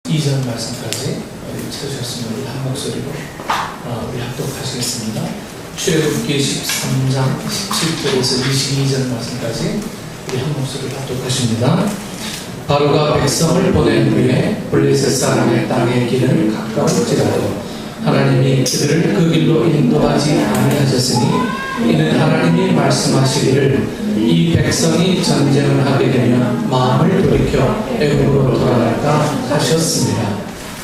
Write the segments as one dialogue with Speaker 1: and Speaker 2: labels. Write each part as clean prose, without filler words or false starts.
Speaker 1: 2절 말씀까지 찾으셨으면 우리 한 목소리로 우리 합독하시겠습니다. 출애굽기 13장 17절에서 22절 말씀까지 우리 한 목소리로 합독하십니다. 바로가 백성을 보낸 후에 블레셋 사람의 땅의 길은 가까울지라도 하나님이 그들을 그 길로 인도하지 아니하셨으니 이는 하나님이 말씀하시기를 이 백성이 전쟁을 하게 되면 마음을 돌이켜 애굽으로 돌아갈까 하셨습니다.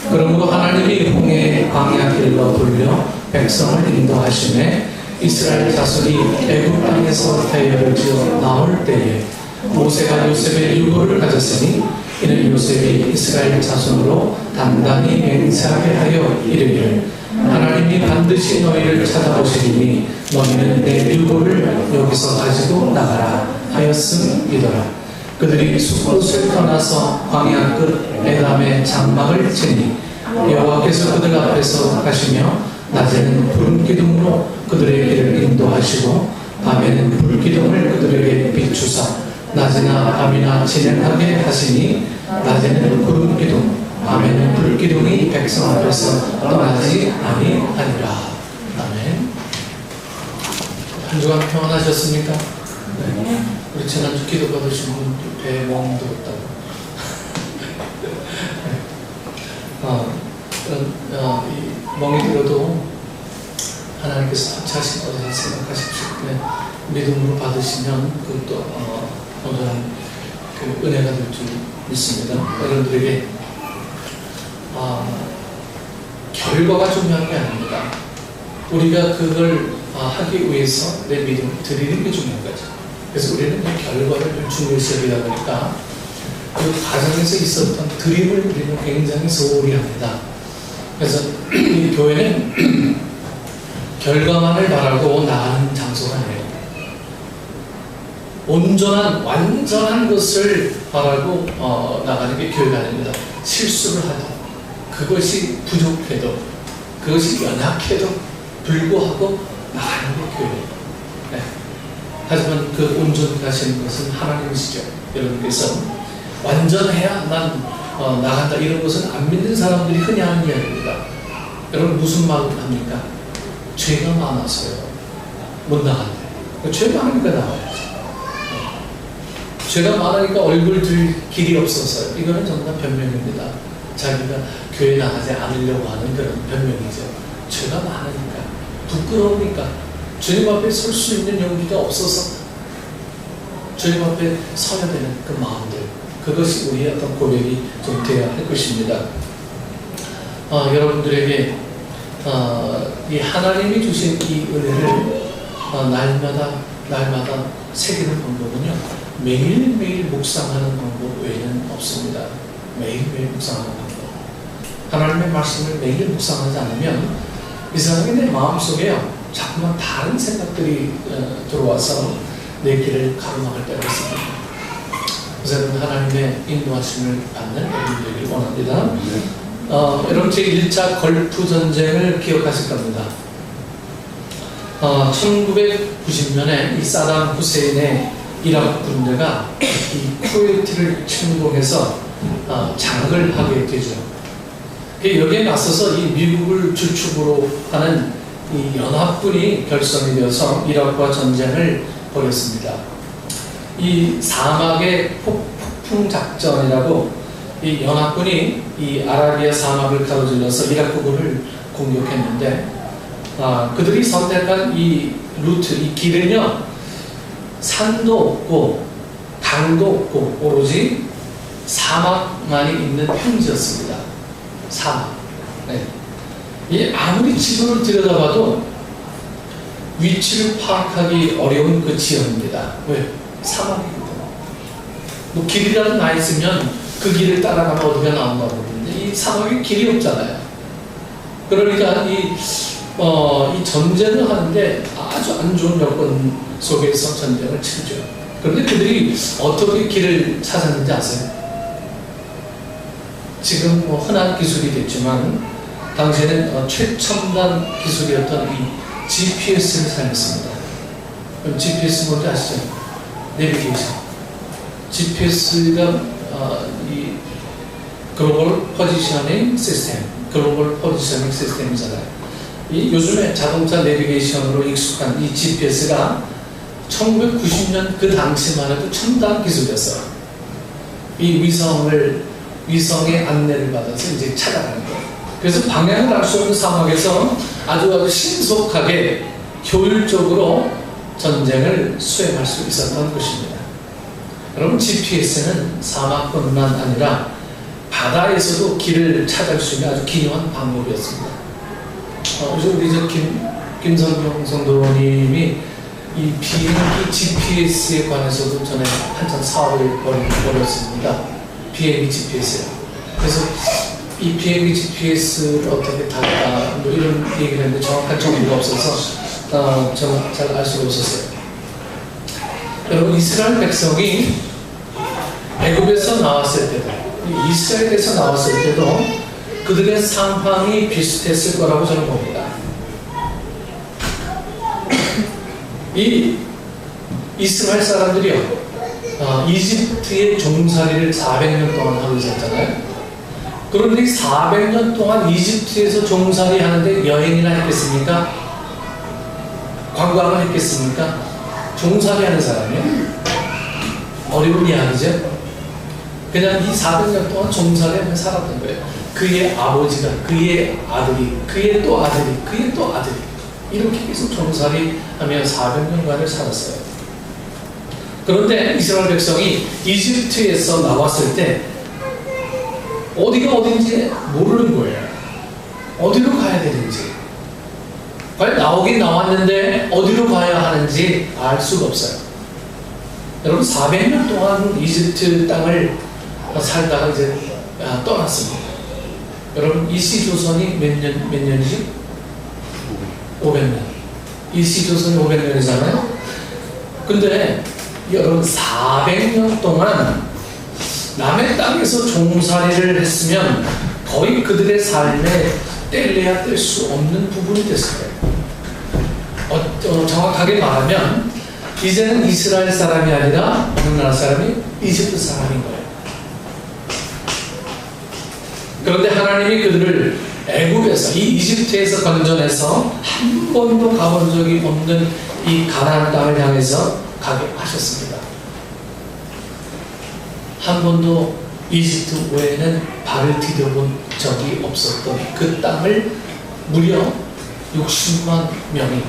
Speaker 1: 그러므로 하나님이 홍해의 광야 길로 돌려 백성을 인도하시매 이스라엘 자손이 애굽 땅에서 대열을 지어 나올 때에 모세가 요셉의 유고를 가졌으니 이는 요셉이 이스라엘 자손으로 단단히 맹세하게 하여 이르기를 하나님이 반드시 너희를 찾아오시리니 너희는 내 유고를 여기서 가지고 나가라 하였음이더라. 그들이 숫곳을 떠나서 광야 끝 에담의 장막을 치니 여호와께서 그들 앞에서 가시며 낮에는 구름기둥으로 그들의 길을 인도하시고 밤에는 불기둥을 그들에게 비추사 낮이나 밤이나 진행하게 하시니 낮에는 구름기둥 밤에는 불기둥이 백성 앞에서 떠나지 아니하니라. 아멘. 한 주간 평안하셨습니까? 네. 우리 지난주 기도 받으신 분 배에 멍 들었다고. 이 멍이 들어도 하나님께서 터치하신 거라고 생각하십시오. 네. 믿음으로 받으시면 그것도 온전한 그 은혜가 될 줄 믿습니다. 여러분들에게 결과가 중요한 게 아닙니다. 우리가 그걸 하기 위해서 내 믿음을 드리는 게 중요한 거죠. 그래서 우리는 그 결과를 중요시 여기다 보니까 그 과정에서 있었던 드림을 우리는 굉장히 소홀히 합니다. 그래서 이 교회는 결과만을 바라고 나가는 장소가 아니에요. 온전한 완전한 것을 바라고 나가는 게 교회가 아닙니다. 실수를 하도 그것이 부족해도 그것이 연약해도 불구하고 나가는 게 교회예요. 네. 하지만 그 온전히 가시는 것은 하나님이시죠. 여러분께서 완전해야 난 나간다 이런 것은 안 믿는 사람들이 흔히 하는 이야기입니다. 여러분 무슨 말을 합니까? 죄가 많아서요 못 나간대. 죄가 많으니까 나와야죠. 죄가 많으니까 얼굴 들 길이 없어서요. 이거는 정말 변명입니다. 자기가 교회 나가지 않으려고 하는 그런 변명이죠. 죄가 많으니까, 부끄러우니까, 주님 앞에 설 수 있는 용기가 없어서 주님 앞에 서야 되는 그 마음들, 그것이 우리의 어떤 고백이 좀 되어야 할 것입니다. 여러분들에게 이 하나님이 주신 이 은혜를 날마다 새기는 방법은요, 매일매일 묵상하는 방법 외에는 없습니다. 매일매일 묵상하는 방법. 하나님의 말씀을 매일 묵상하지 않으면 이상하게 내 마음속에요 자꾸만 다른 생각들이 들어와서 내 길을 가로막을 때가 있습니다. 그래서 하나님의 인도하심을 받는 여러분 되기를 원합니다. 여러분 제1차 걸프 전쟁을 기억하실 겁니다. 1990년에 이 사담 후세인의 이라크 군대가 이 쿠웨이트를 침공해서 장악을 하게 되죠. 여기에 맞서서 이 미국을 주축으로 하는 이 연합군이 결성이 되어서 이라크와 전쟁을 벌였습니다. 이 사막의 폭풍 작전이라고 이 연합군이 이 아라비아 사막을 가로질러서 이라크군을 공격했는데 그들이 선택한 이 루트, 이 길은요 산도 없고 강도 없고 오로지 사막만이 있는 평지였습니다. 사막. 네. 이 아무리 지도를 들여다봐도 위치를 파악하기 어려운 그 지역입니다. 왜? 사막이거든요. 뭐 길이라도 나 있으면 그 길을 따라가면 어디가 나온다고 그러는데 이 사막에 길이 없잖아요. 그러니까 이 전쟁을 하는데 아주 안 좋은 여건 속에서 전쟁을 치르죠. 그런데 그들이 어떻게 길을 찾았는지 아세요? 지금 뭐 흔한 기술이 됐지만 당시에는 최첨단 기술이었던 이 GPS를 사용했습니다. 그럼 GPS 뭔지 아시죠? 내비게이션. GPS가 글로벌 포지셔닝 시스템, 글로벌 포지셔닝 시스템이잖아요. 이 요즘에 자동차 내비게이션으로 익숙한 이 GPS가 1990년 그 당시만 해도 첨단 기술이었어요. 이 위성의 안내를 받아서 이제 찾아가는 거예요. 그래서 방향을 알 수 없는 사막에서 아주 신속하게 효율적으로 전쟁을 수행할 수 있었던 것입니다. 여러분, GPS는 사막뿐만 아니라 바다에서도 길을 찾을 수 있는 아주 기묘한 방법이었습니다. 우리 김성경 성도님이 이 비행기 GPS에 관해서도 전에 한참 사업을 벌였습니다. 비행기 GPS요. 그래서 이 비행기 GPS를 어떻게 달까 뭐 이런 얘기를 했는데 정확한 정보가 없어서 저는 잘 알 수가 없었어요. 여러분, 이스라엘 백성이 애굽에서 나왔을 때도, 이스라엘에서 나왔을 때도 그들의 상황이 비슷했을 거라고 저는 봅니다. 이 이스라엘 사람들이요, 이집트의 종살이를 400년 동안 하고 있었잖아요. 그런데 400년 동안 이집트에서 종살이 하는데 여행이나 했겠습니까? 관광을 했겠습니까? 종살이 하는 사람이요? 어려운 이야기죠? 그냥 이 400년 동안 종살이 하며 살았던 거예요. 그의 아버지가, 그의 아들이, 그의 또 아들이, 그의 또 아들이 이렇게 계속 종살이 하며 400년간을 살았어요. 그런데 이스라엘 백성이 이집트에서 나왔을 때 어디가 어딘지 모르는 거예요. 어디로 가야 되는지. 과연 나오긴 나왔는데 어디로 가야 하는지 알 수가 없어요. 여러분, 400년 동안 이집트 땅을 살다가 이제 떠났습니다. 여러분, 이시조선이 몇 년이지? 500년. 이시조선이 500년이잖아요. 근데 여러분, 400년 동안 남의 땅에서 종살이를 했으면 거의 그들의 삶에 뗄래야 뗄 수 없는 부분이 됐어요. 정확하게 말하면 이제는 이스라엘 사람이 아니라 어느 나라 사람이 이집트 사람인 거예요. 그런데 하나님이 그들을 애굽에서, 이 이집트에서 건져내서 한 번도 가본 적이 없는 이 가나안 땅을 향해서 가게 하셨습니다. 한 번도 이집트 외에는 발을 디뎌본 적이 없었던 그 땅을 무려 60만 명이,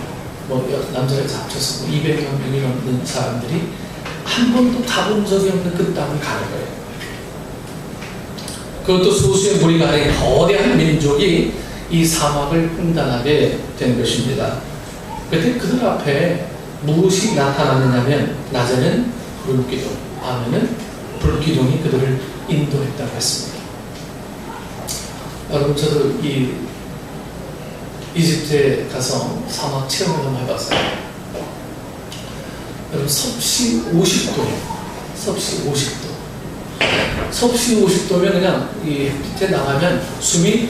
Speaker 1: 남자를 합쳐서 200여 명이 넘는 사람들이 한 번도 가본 적이 없는 그 땅을 가는 거예요. 그것도 소수의 무리가 아닌 거대한 민족이 이 사막을 횡단하게 된 것입니다. 그때 그들 앞에 무엇이 나타나느냐면, 낮에는 불기둥, 밤에는 불기둥이 그들을 인도했다고 했습니다. 여러분, 저도 이 이집트에 가서 사막 체험을 한번 해봤어요. 여러분, 섭씨 50도예요. 섭씨 50도. 섭씨 50도면 그냥 이 밑에 나가면 숨이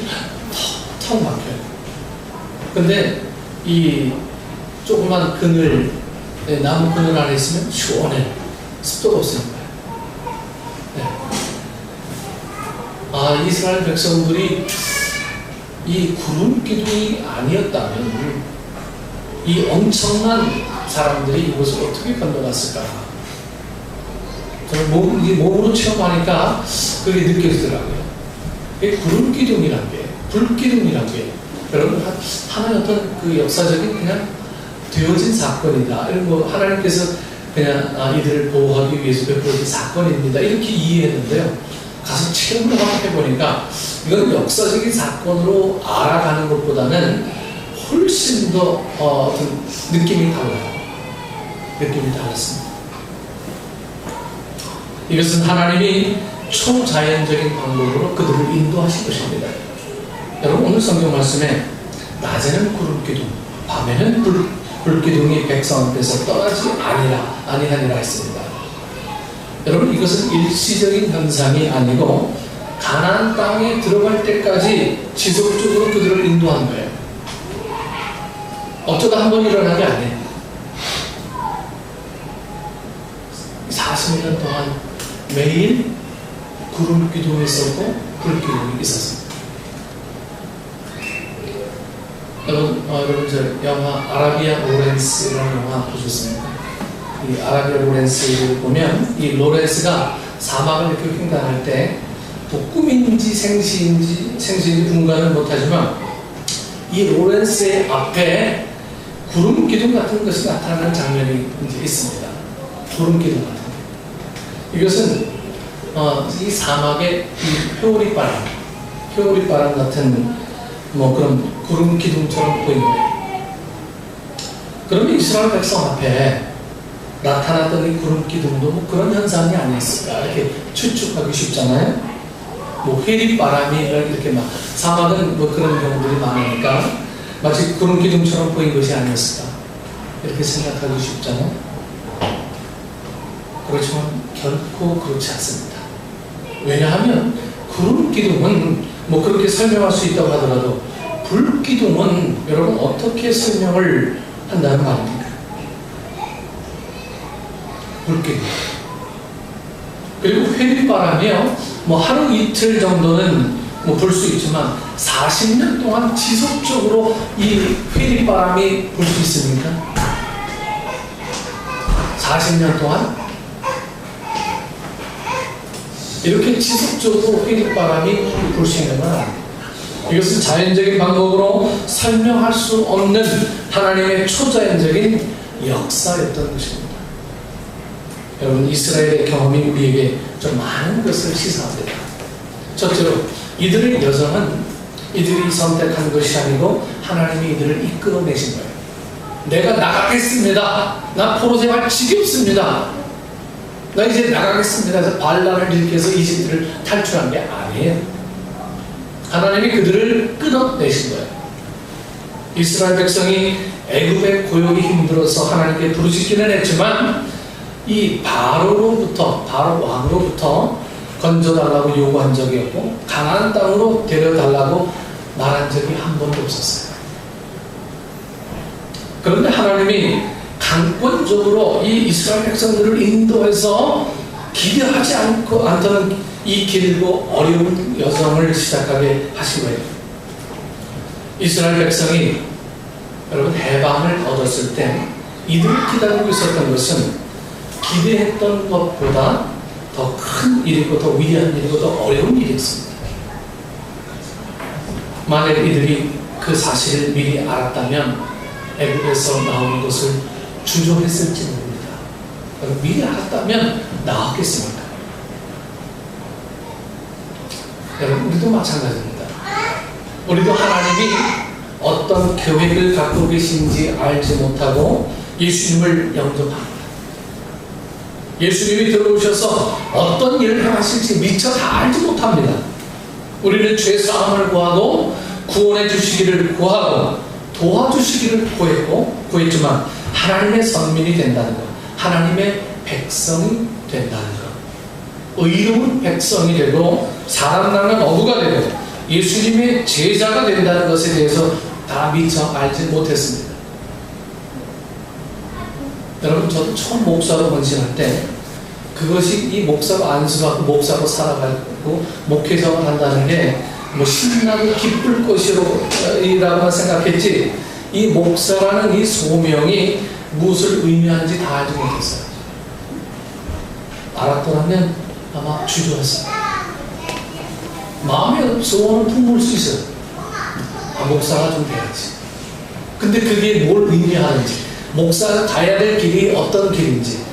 Speaker 1: 턱 막혀요. 근데 이 조그만 그늘, 나무 그늘 안에 있으면 시원해. 습도가 없으니까. 이스라엘 백성들이 이 구름 기둥이 아니었다면 이 엄청난 사람들이 이곳을 어떻게 건너갔을까? 저는 몸으로 체험하니까 그게 느껴지더라고요. 구름 기둥이란 게, 불기둥이란 게, 여러분, 하나의 어떤 그 역사적인 그냥 되어진 사건이다. 이런 하나님께서 그냥 이들을 보호하기 위해서 베풀어진 사건입니다. 이렇게 이해했는데요. 가서 체험을 해보니까 이건 역사적인 사건으로 알아가는 것보다는 훨씬 더 어떤 느낌이 달라요. 느낌이 달랐습니다. 이것은 하나님이 초자연적인 방법으로 그들을 인도하신 것입니다. 여러분, 오늘 성경 말씀에 낮에는 구름기둥, 밤에는 불기둥이 백성 앞에서 떠나지 아니하니라 했습니다. 여러분, 이것은 일시적인 현상이 아니고 가나안 땅에 들어갈 때까지 지속적으로 그들을 인도한 거예요. 어쩌다 한 번 일어난 게 아니에요. 40년 동안 매일 구름 기둥에 서고 불기둥이 있었습니다. 여러분 저 영화 아라비아 로렌스라는 영화 보셨습니까? 이 아라비아 로렌스를 보면 이 로렌스가 사막을 이렇게 횡단할 때 뭐 꿈인지 생시인지 분간은 못하지만 이 로렌스의 앞에 구름 기둥 같은 것이 나타나는 장면이 이제 있습니다. 구름 기둥 같은 게. 이것은 이 사막의 이 회오리바람 같은 뭐 그런 구름 기둥처럼 보이는 거예요. 그러면 이스라엘 백성 앞에 나타났던 이 구름 기둥도 뭐 그런 현상이 아니었을까 이렇게 추측하기 쉽잖아요. 뭐 회리바람이 이렇게 막 사막은 뭐 그런 경우들이 많으니까 마치 구름 기둥처럼 보인 것이 아니었을까 이렇게 생각하기 쉽잖아요. 그렇지만 결코 그렇지 않습니다. 왜냐하면 구름 기둥은 뭐 그렇게 설명할 수 있다고 하더라도 불 기둥은 여러분 어떻게 설명을 한다는 말입니까? 불 기둥. 그리고 회리바람이요. 뭐 하루 이틀 정도는 뭐 불 수 있지만 40년 동안 지속적으로 이 회리바람이 불 수 있습니까? 40년 동안 이렇게 지속적으로 회리바람이 불 수 있는 건 아닙니다. 이것은 자연적인 방법으로 설명할 수 없는 하나님의 초자연적인 역사였던 것입니다. 여러분, 이스라엘의 경험이 우리에게 좀 많은 것을 시사합니다. 첫째로 이들의 여정은 이들이 선택한 것이 아니고 하나님이 이들을 이끌어내신 거예요. 내가 나가겠습니다. 나 포로 생활 지겹습니다. 나 이제 나가겠습니다. 해서 반란을 일으켜서 이집트를 탈출한 게 아니에요. 하나님이 그들을 끌어내신 거예요. 이스라엘 백성이 애굽의 고용이 힘들어서 하나님께 부르짖기는 했지만 이 바로 왕으로부터 건져달라고 요구한 적이 없고 가나안 땅으로 데려달라고 말한 적이 한 번도 없었어요. 그런데 하나님이 강권적으로 이 이스라엘 백성들을 인도해서 기대하지 않던 이 길고 어려운 여정을 시작하게 하신 거예요. 이스라엘 백성이 여러분 해방을 얻었을 때 이들을 기다리고 있었던 것은 기대했던 것보다 더 큰 일이고 더 위대한 일이고 더 어려운 일이었습니다. 만약 이들이 그 사실을 미리 알았다면 애굽에서 나오는 것을 주저했을지 모릅니다. 미리 알았다면 나왔겠습니까? 여러분, 우리도 마찬가지입니다. 우리도 하나님이 어떤 계획을 갖고 계신지 알지 못하고 예수님을 영접합니다. 예수님이 들어오셔서 어떤 일을 행하실지 미처 다 알지 못합니다. 우리는 죄 사함을 구하고 구원해 주시기를 구하고 도와주시기를 구했지만 하나님의 선민이 된다는 것, 하나님의 백성이 된다는 것, 의로운 백성이 되고 사람 낳는 어부가 되고 예수님의 제자가 된다는 것에 대해서 다 미처 알지 못했습니다. 여러분, 저도 처음 목사로 헌신할 때 그것이 이 목사로 안수받고 목사로 살아가고 목회자로 한다는 게 뭐 신나고 기쁠 것이라고만 생각했지 이 목사라는 이 소명이 무엇을 의미하는지 다 알지 못했어요. 알았더라면 아마 주저했어요. 마음의 소원을 품을 수 있어요. 목사가 좀 돼야지. 근데 그게 뭘 의미하는지, 목사가 가야 될 길이 어떤 길인지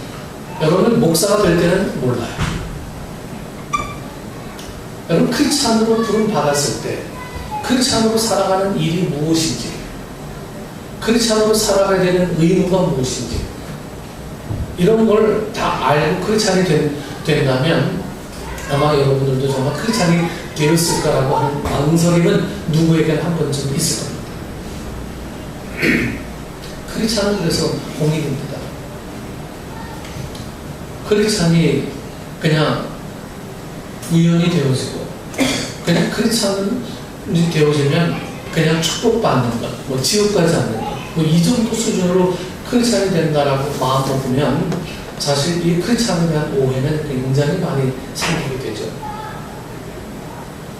Speaker 1: 여러분은 목사가 될 때는 몰라요. 여러분, 크리스찬으로 부름 받았을 때 크리스찬으로 살아가는 일이 무엇인지, 크리스찬으로 살아가야 되는 의무가 무엇인지 이런 걸 다 알고 크리스찬이 된다면 아마 여러분들도 정말 크리스찬이 되었을까라고 하는 망설임은 누구에게나 한 번쯤 있을 겁니다. 크리스찬은 그래서 공익입니다. 크리스찬이 그냥 우연히 되어지고 그냥 크리스찬이 되어지면 그냥 축복받는 것, 뭐 지옥 가지 않는 것, 뭐 이 정도 수준으로 크리스찬이 된다라고 마음 먹으면 사실 이 크리스찬에 대한 오해는 굉장히 많이 생기게 되죠.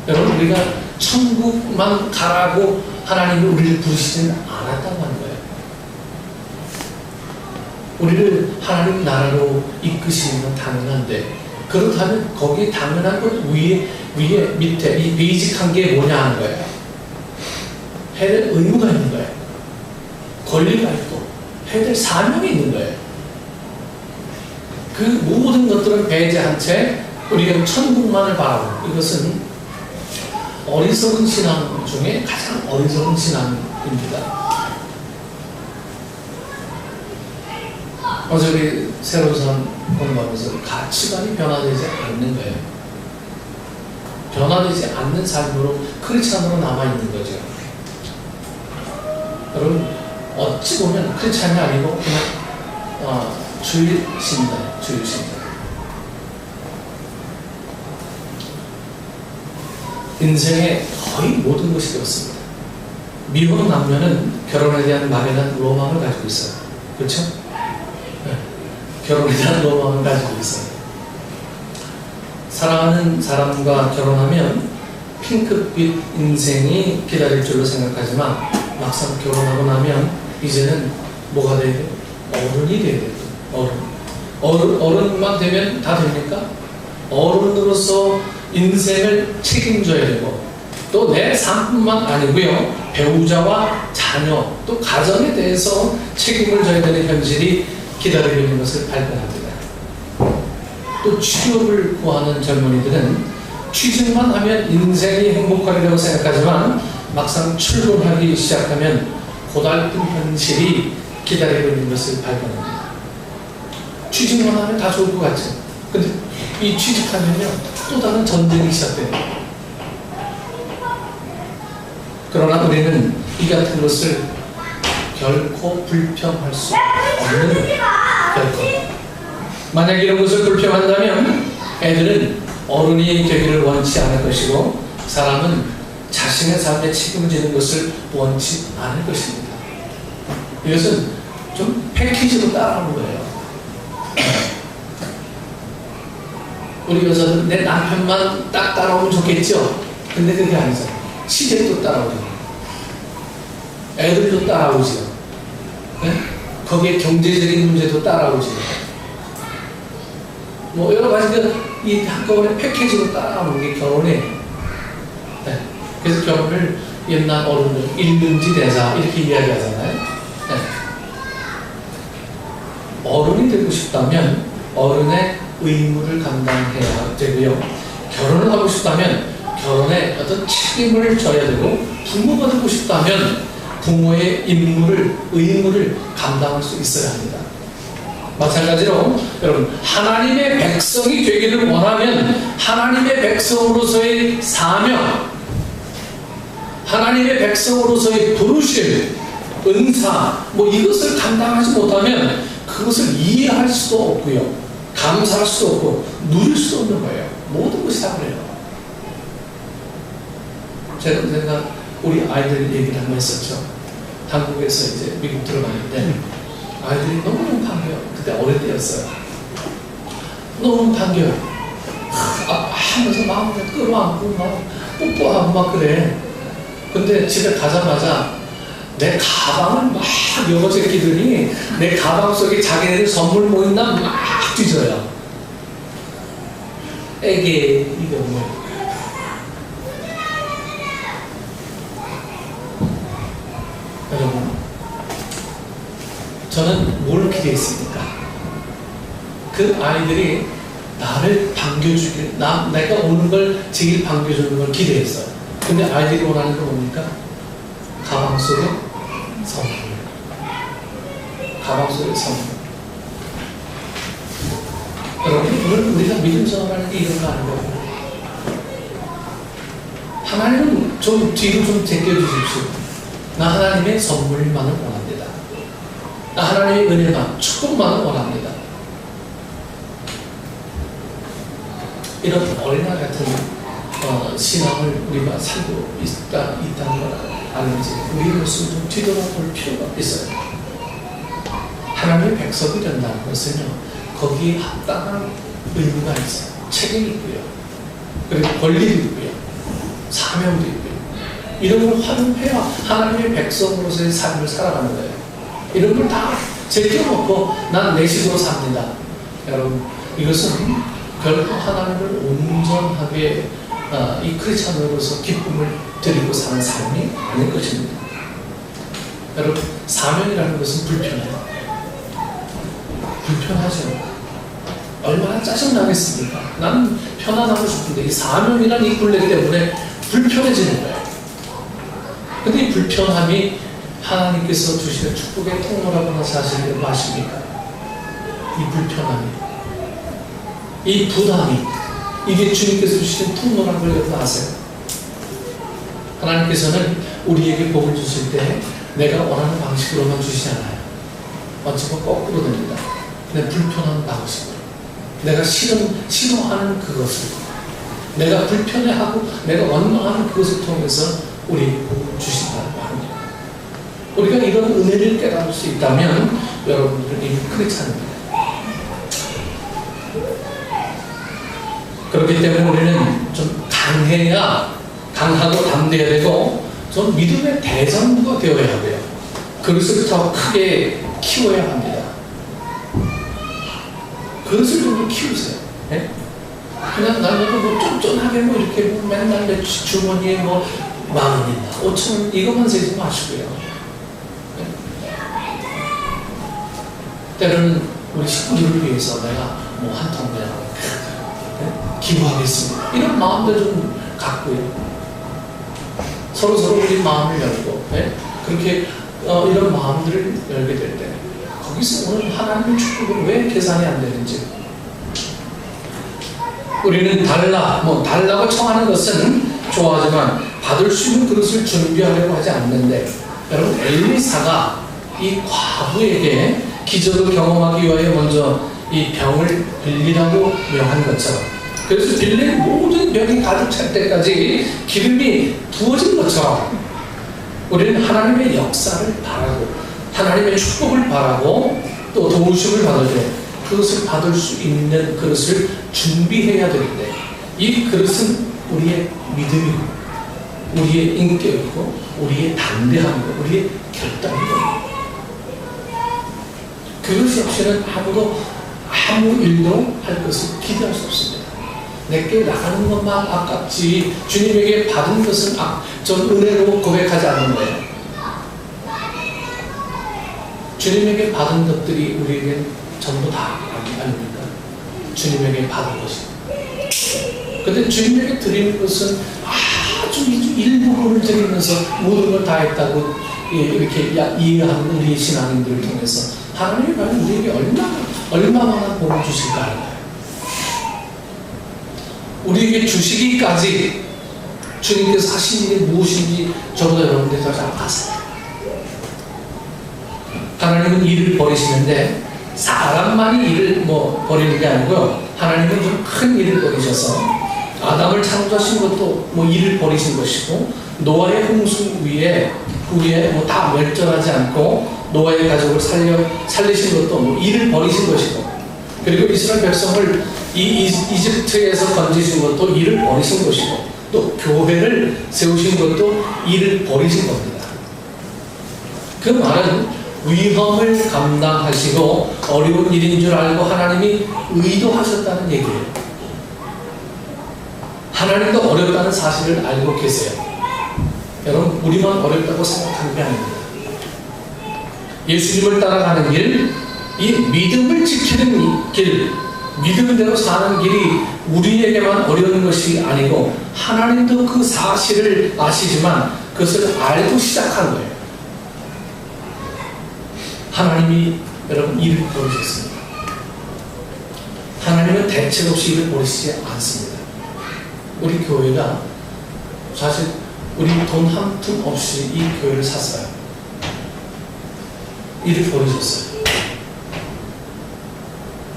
Speaker 1: 여러분, 우리가 천국만 가라고 하나님이 우리를 부르시지는 않았다고 하는 거예요. 우리를 하나님 나라로 이끄시는 건 당연한데, 그렇다면 거기에 당연한 것 위에 밑에 이 베이직한 게 뭐냐 하는 거예요. 해야 될 의무가 있는 거예요. 권리가 있고 해야 될 사명이 있는 거예요. 그 모든 것들은 배제한 채 우리가 천국만을 바라고, 이것은 어리석은 신앙 중에 가장 어리석은 신앙입니다. 어제 우리 새로운 사람 공부하면서 가치관이 변화되지 않는 거예요. 변화되지 않는 삶으로 크리스찬으로 남아있는 거죠. 여러분, 어찌 보면 크리스찬이 아니고 그냥 주일신자예요. 주일신자. 인생의 거의 모든 것이 되었습니다. 미혼 남녀는 결혼에 대한 막연한 로망을 가지고 있어요. 그렇죠? 네. 결혼에 대한 로망을 가지고 있어요. 사랑하는 사람과 결혼하면 핑크빛 인생이 기다릴 줄로 생각하지만, 막상 결혼하고 나면 이제는 뭐가 돼야 돼요? 어른이 돼야 돼요. 어른만 되면 다 됩니까? 어른으로서 인생을 책임져야 되고, 또 내 삶뿐만 아니고요, 배우자와 자녀, 또 가정에 대해서 책임을 져야 되는 현실이 기다리고 있는 것을 발견합니다. 또 취업을 구하는 젊은이들은 취직만 하면 인생이 행복하리라고 생각하지만, 막상 출근하기 시작하면 고달픈 현실이 기다리고 있는 것을 발견합니다. 취직만 하면 다 좋을 것 같죠. 근데 이 취직하면요, 또 다른 전쟁이 시작돼요. 그러나 우리는 이 같은 것을 결코 불평할 수 없는 거예요. 결코. 만약 이런 것을 불평한다면 애들은 어른이 되기를 원치 않을 것이고, 사람은 자신의 삶에 책임을 지는 것을 원치 않을 것입니다. 이것은 좀 패키지로 따라오는 거예요. 우리 여자들은 내 남편만 딱 따라오면 좋겠죠? 근데 그게 아니죠. 시댁도 따라오죠. 애들도 따라오죠. 네? 거기에 경제적인 문제도 따라오죠. 뭐 여러 가지가 이 한꺼번에 패키지로 따라오는 게 결혼이에요. 네. 그래서 결혼을 옛날 어른들 일륜지 대사 이렇게 이야기하잖아요. 네. 어른이 되고 싶다면 어른의 의무를 감당해야 되고요. 결혼을 하고 싶다면 결혼에 어떤 책임을 져야 되고, 부모가 되고 싶다면 부모의 의무를 감당할 수 있어야 합니다. 마찬가지로 여러분, 하나님의 백성이 되기를 원하면 하나님의 백성으로서의 사명, 하나님의 백성으로서의 부르심, 은사, 이것을 감당하지 못하면 그것을 이해할 수도 없고요, 감사할 수도 없고 누릴 수 없는 거예요. 모든 것이 다 그래요. 제가 우리 아이들 얘기를 한번 했었죠. 한국에서 이제 미국 들어갔는데 아이들이 너무너무 반겨요. 그때 어릴 때였어요. 너무 반겨요. 하면서 마음을 끌어안고 막 뽀뽀하고 막 그래. 근데 집에 가자마자 내 가방을 막 여거제끼더니 내 가방 속에 자기네들 선물 뭐 있나 막 뒤져요. 애기 이거 뭐야. 여러분, 저는 뭘 기대했습니까? 그 아이들이 나를 반겨주길, 내가 오는 걸 제일 반겨주는 걸 기대했어요. 근데 아이들이 원하는 건 뭡니까? 가방 속에 선물. 가방 속에 선물. 여러분, 오늘 우리가 믿음 생활하는 게 이런 거 아니에요. 하나님은 좀 뒤로 좀 제껴주십시오. 나 하나님의 선물만을 원합니다. 나 하나님의 은혜만, 축복만을 원합니다. 이런 어린아이 같은 신앙을 우리가 살고 있다는 걸 아는지 우리 모습을 좀 뒤돌아볼 필요가 있어요. 하나님의 백성이 된다는 것은요, 거기에 합당한 의무가 있어요. 책임이 있고요, 그리고 권리도 있고요. 사명도 있고요. 이런 걸 활용해야 하나님의 백성으로서의 삶을 살아가는 거예요. 이런 걸 다 제껴놓고 난 내 식으로 삽니다. 여러분, 이것은 결코 하나님을 온전하게 이 크리스찬으로서 기쁨을 드리고 사는 삶이 아닐 것입니다. 여러분, 사명이라는 것은 불편해요. 불편하죠. 얼마나 짜증나겠습니까? 나는 편안하고 싶은데 이 사명이라는 이 굴레 때문에 불편해지는 거예요. 근데 이 불편함이 하나님께서 주시는 축복의 통로라고 하는 사실을 여러분 아십니까? 이 불편함이, 이 부담이, 이게 주님께서 주시는 통로라는 걸 여러분 아세요? 하나님께서는 우리에게 복을 주실 때 내가 원하는 방식으로만 주시지 않아요. 어쩌면 거꾸로 됩니다. 내 불편한 방식으로, 내가 싫어하는 그것을, 내가 불편해하고 내가 원망하는 그것을 통해서 우리에게 복을 주신다고 합니다. 우리가 이런 은혜를 깨달을 수 있다면 여러분들은 이미 크리스찬입니다. 그렇기 때문에 우리는 좀 강하고 담대해야 되고 좀 믿음의 대장부가 되어야 하고요. 그것을 더 크게 키워야 합니다. 그것을 좀 키우세요. 네? 그냥 나는 뭐 쫀쫀하게 뭐 이렇게 뭐 맨날 내 주머니에 뭐 10,000원이나 5,000원 이것만 세지 마시고요. 네? 때로는 우리 식구들을 위해서 내가 뭐 한 통 그냥 기부하겠습니다. 이런 마음들 좀 갖고요. 서로 우리 마음을 열고, 네? 그렇게 이런 마음들을 열게 될 때, 거기서 오늘 하나님의 축복은 왜 계산이 안 되는지. 우리는 달라고 청하는 것은 좋아하지만 받을 수 있는 그릇을 준비하려고 하지 않는데, 여러분, 엘리사가 이 과부에게 기적을 경험하기 위하여 먼저 이 병을 빌리라고 명한 것처럼, 그래서 빌린 모든 병이 가득 찰 때까지 기름이 부어진 것처럼 우리는 하나님의 역사를 바라고 하나님의 축복을 바라고 또 도우심을 받을 때 그것을 받을 수 있는 그릇을 준비해야 되는데, 이 그릇은 우리의 믿음이고 우리의 인격이고 우리의 담대함이고 우리의 결단이고, 그것이 없이는 아무 일도 할 것을 기대할 수 없습니다. 내게 나가는 것만 아깝지 주님에게 받은 것은 전 은혜로 고백하지 않는 거예요. 주님에게 받은 것들이 우리에게 전부 다 아닙니까? 주님에게 받은 것이. 근데 주님에게 드리는 것은 아주 일부분을 드리면서 모든 걸 다 했다고 이렇게 이해하는 우리 신앙인들을 통해서 하나님이 과연 우리에게 얼마나 복을 주실까 하는 거예요. 우리에게 주시기까지 주님께서 하신 일이 무엇인지 저보다 여러분들이 더 잘 아세요. 하나님은 일을 버리시는데 사람만이 일을 버리는 게 아니고요. 하나님은 좀 큰 일을 버리셔서 아담을 창조하신 것도 일을 버리신 것이고, 노아의 홍수 후에 다 멸절하지 않고 노아의 가족을 살리신 것도 일을 버리신 것이고, 그리고 이스라엘 백성을 이집트에서 건지신 것도 일을 버리신 것이고, 또 교회를 세우신 것도 일을 버리신 겁니다. 그 말은 위험을 감당하시고 어려운 일인 줄 알고 하나님이 의도하셨다는 얘기예요. 하나님도 어렵다는 사실을 알고 계세요. 여러분, 우리만 어렵다고 생각하는 게 아닙니다. 예수님을 따라가는 길, 이 믿음을 지키는 길, 믿음대로 사는 길이 우리에게만 어려운 것이 아니고 하나님도 그 사실을 아시지만 그것을 알고 시작한 거예요. 하나님이 여러분 일을 버리셨습니다. 하나님은 대책 없이 일을 버리시지 않습니다. 우리 교회가 사실 우리 돈 한 푼 없이 이 교회를 샀어요. 일을 버리셨어요.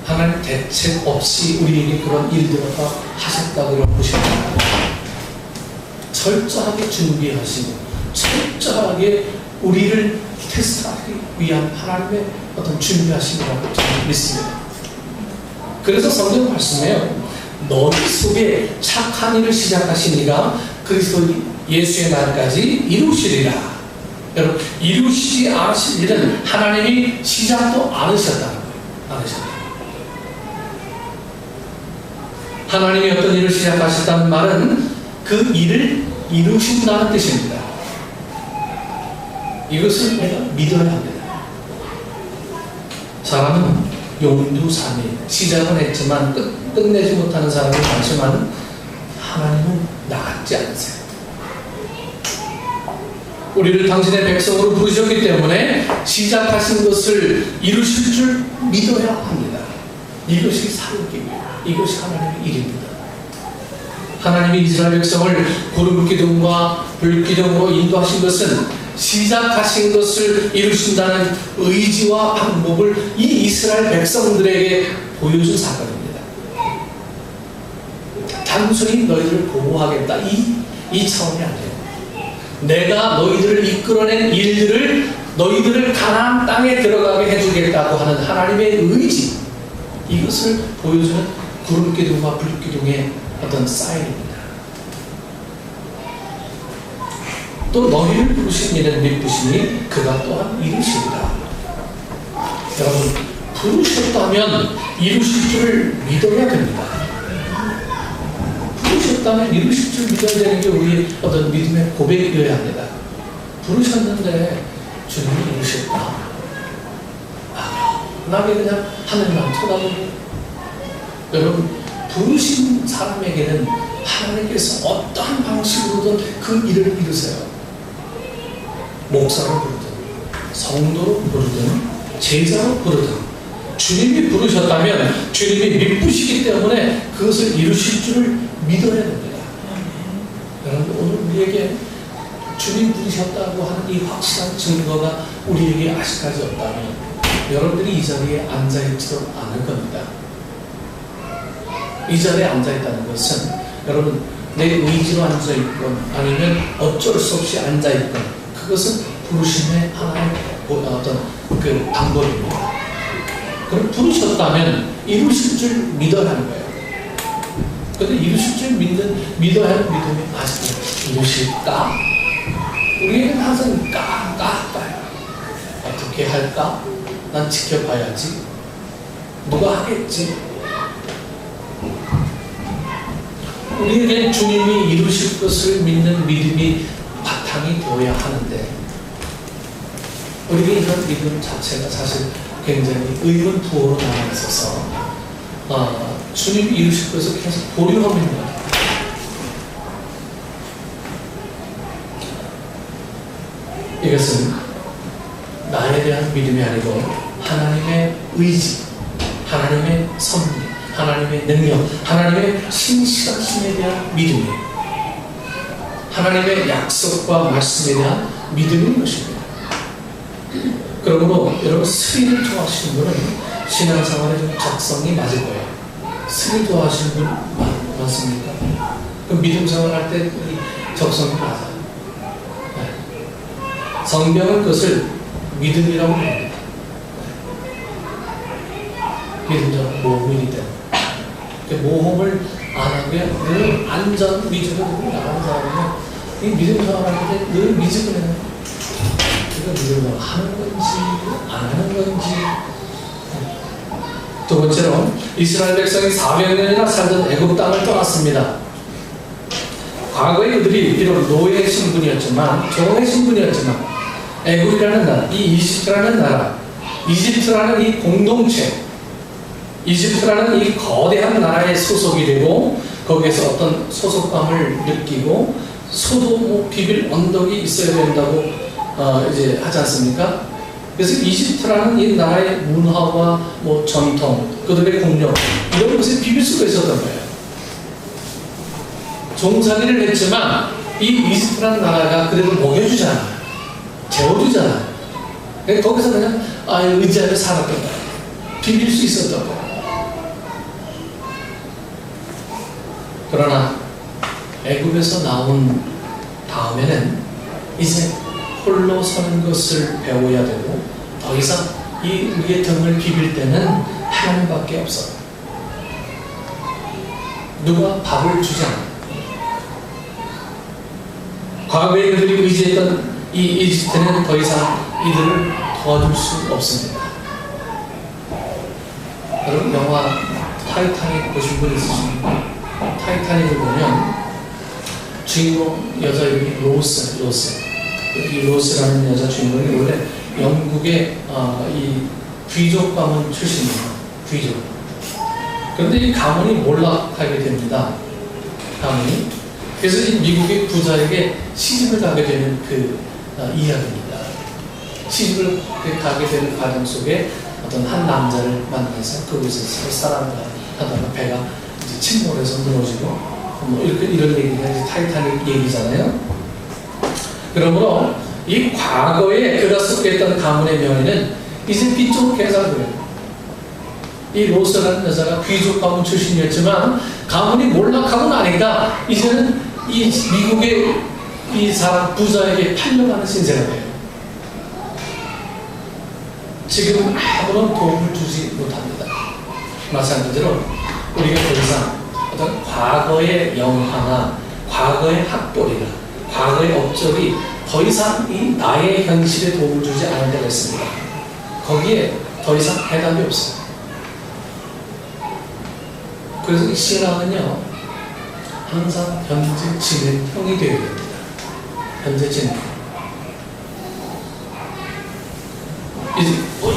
Speaker 1: 하나님 대책 없이 우리에게 그런 일들을 하셨다고 보십니다. 철저하게 준비하시고 철저하게 우리를 테스트하기 위한 하나님의 어떤 준비하심이라고 저는 믿습니다. 그래서 성경 말씀에요, 너희 속에 착한 일을 시작하신 이가 그리스도 예수의 날까지 이루시리라. 여러분, 이루시지 않으실 일은 하나님이 시작도 않으셨다는 거예요. 않으셨다. 하나님이 어떤 일을 시작하셨다는 말은 그 일을 이루신다는 뜻입니다. 이것을 우리가 믿어야 합니다. 사람은 용두삼일, 시작은 했지만 끝내지 못하는 사람이 많지만 하나님은 나같지 않으세요. 우리를 당신의 백성으로 부르셨기 때문에 시작하신 것을 이루실 줄 믿어야 합니다. 이것이 사역입니다. 이것이 하나님의 일입니다. 하나님이 이스라엘 백성을 구름 기둥과 불 기둥으로 인도하신 것은 시작하신 것을 이루신다는 의지와 방법을 이 이스라엘 백성들에게 보여준 사건입니다. 단순히 너희를 보호하겠다 이 차원이 아니에요. 내가 너희들을 이끌어낸 일들을 너희들을 가나안 땅에 들어가게 해주겠다고 하는 하나님의 의지, 이것을 보여주는 구름 기둥과 불 기둥의 어떤 사인입니다. 또 너희를 부르신 이는 믿으시니 그가 또한 이루시리라. 여러분, 부르셨다면 이루실 줄을 믿어야 됩니다. 부르셨다면 이루실 줄 믿어야 되는 게 우리의 어떤 믿음의 고백이어야 합니다. 부르셨는데 주님이 이루셨다. 나게 그냥 하늘만 쳐다보고. 여러분, 부르신 사람에게는 하나님께서 어떠한 방식으로든 그 일을 이루세요. 목사로 부르든 성도로 부르든 제자로 부르든 주님이 부르셨다면 주님이 믿으시기 때문에 그것을 이루실 줄을 믿어야 됩니다. 여러분, 오늘 우리에게 주님 부르셨다고 하는 이 확실한 증거가 우리에게 아직까지 없다면 여러분들이 이 자리에 앉아있지도 않을 겁니다. 이 자리에 앉아있다는 것은 여러분, 내 의지로 앉아있건 아니면 어쩔 수 없이 앉아있건 그것은 부르심의 하나의 어떤 그 방법입니다. 그럼 부르셨다면 이루실 줄 믿어야 하는 거예요. 그런데 이루실 줄 믿어야 하는 믿음이 아직도 이루실까? 우리는 항상 까요. 어떻게 할까? 난 지켜봐야지. 누가 하겠지? 우리에겐 주님이 이루실 것을 믿는 믿음이 바탕이 되어야 하는데 우리에게 이런 믿음 자체가 사실 굉장히 의문투어로 남아 있어서 주님이 이루실 것을 계속 보류하고 있는 것 같아요. 이것은 나에 대한 믿음이 아니고 하나님의 의지, 하나님의 섭리, 하나님의 능력, 하나님의 신실하심에 대한 믿음이에요. 하나님의 약속과 말씀에 대한 믿음인 것입니다. 그러므로 여러분, 스리를 좋아하시는 분은 신앙생활에 좀 적성이 맞을 거예요. 스리 좋아하시는 분 맞습니까? 그럼 믿음 생활할 때 적성이 맞아요. 네. 성경은 그것을 믿음이라고 합니다. 믿음적 모험이 되는. 모험을 안 하게 늘 안전 위주로 나가는 사람은 이 믿음 생활할 때 늘 믿음을 해요. 이거 믿음을 하는 건지 안 하는 건지. 두 번째로 이스라엘 백성이 400년이나 살던 애굽 땅을 떠났습니다. 과거에 그들이 비록 노예의 신분이었지만, 종의 신분이었지만 애굽이라는 나라, 이 이집트라는 나라, 이집트라는 이 공동체, 이집트라는 이 거대한 나라에 소속이 되고 거기에서 어떤 소속감을 느끼고 소도 비빌 언덕이 있어야 된다고 이제 하지 않습니까? 그래서 이집트라는 이 나라의 문화와 전통, 그들의 공력 이런 것에 비빌 수가 있었던 거예요. 종살이를 했지만 이 이집트라는 나라가 그래도 먹여주잖아요. 재워주잖아요. 거기서 그냥 의지하며 살았던 거예요. 비빌 수 있었던 거예요. 그러나 애굽에서 나온 다음에는 이제 홀로 서는 것을 배워야 되고 더 이상 이 우리의 등을 비빌 때는 하나님밖에 없어요. 누가 밥을 주지 않아요. 과거에 그들이 의지했던 이 이집트는 더 이상 이들을 도와줄 수 없습니다. 여러분 영화 타이타닉 보신 분 있으십니까? 타이타닉을 보면 주인공 여자 이름이 로스. 이 로스라는 여자 주인공이 원래 영국의 이 귀족 가문 출신이에요. 귀족. 그런데 이 가문이 몰락하게 됩니다. 가문이. 그래서 이 미국의 부자에게 시집을 가게 되는 그 이야기입니다. 시집을 가게 되는 과정 속에 어떤 한 남자를 만나서 그곳에서 사랑을 하다가 배가 이제 침몰해서 무너지고 뭐 이런 얘기가 이제 타이타닉 얘기잖아요. 그러므로 이 과거에 그가 속해 있던 가문의 명예는 이제 빗줄게 살고요. 이 로스라는 여자가 귀족 가문 출신이었지만 가문이 몰락하고 나니까 이제는 이 미국의 이 사람 부자에게 팔려가는 신세가 돼요. 지금 아무런 도움을 주지 못합니다. 마찬가지로 우리가 더 이상 어떤 과거의 영화나 과거의 학벌이나 과거의 업적이 더 이상 이 나의 현실에 도움을 주지 않을 때가 있습니다. 거기에 더 이상 해답이 없어요. 그래서 이 신앙은요, 항상 현재 진행형이 되어야 됩니다. 현재 진행.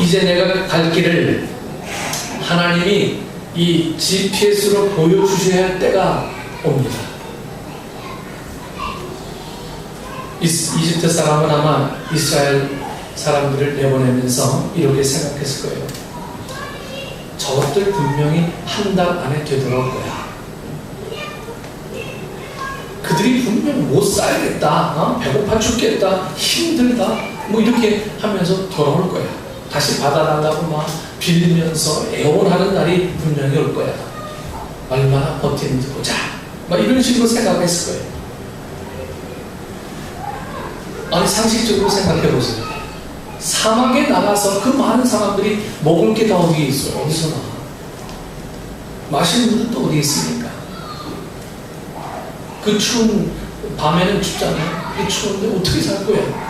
Speaker 1: 이제 내가 갈 길을 하나님이 이 GPS로 보여주셔야 할 때가 옵니다. 이집트 사람은 아마 이스라엘 사람들을 내보내면서 이렇게 생각했을 거예요. 저것들 분명히 한 달 안에 되돌아올 거야. 그들이 분명히 못 살겠다, 배고파 죽겠다, 힘들다, 뭐 이렇게 하면서 돌아올 거야. 다시 받아달라고 막 빌면서 애원하는 날이 분명히 올 거야. 얼마나 버티는지 보자. 막 이런 식으로 생각했을 거예요. 아니 상식적으로 생각해 보세요. 사막에 나가서 그 많은 사람들이 먹을 게 다 어디에 있어요? 어디서 나와? 마시는 물은 또 어디에 있습니까? 그 추운 밤에는 춥잖아요. 그 추운데 어떻게 살 거야?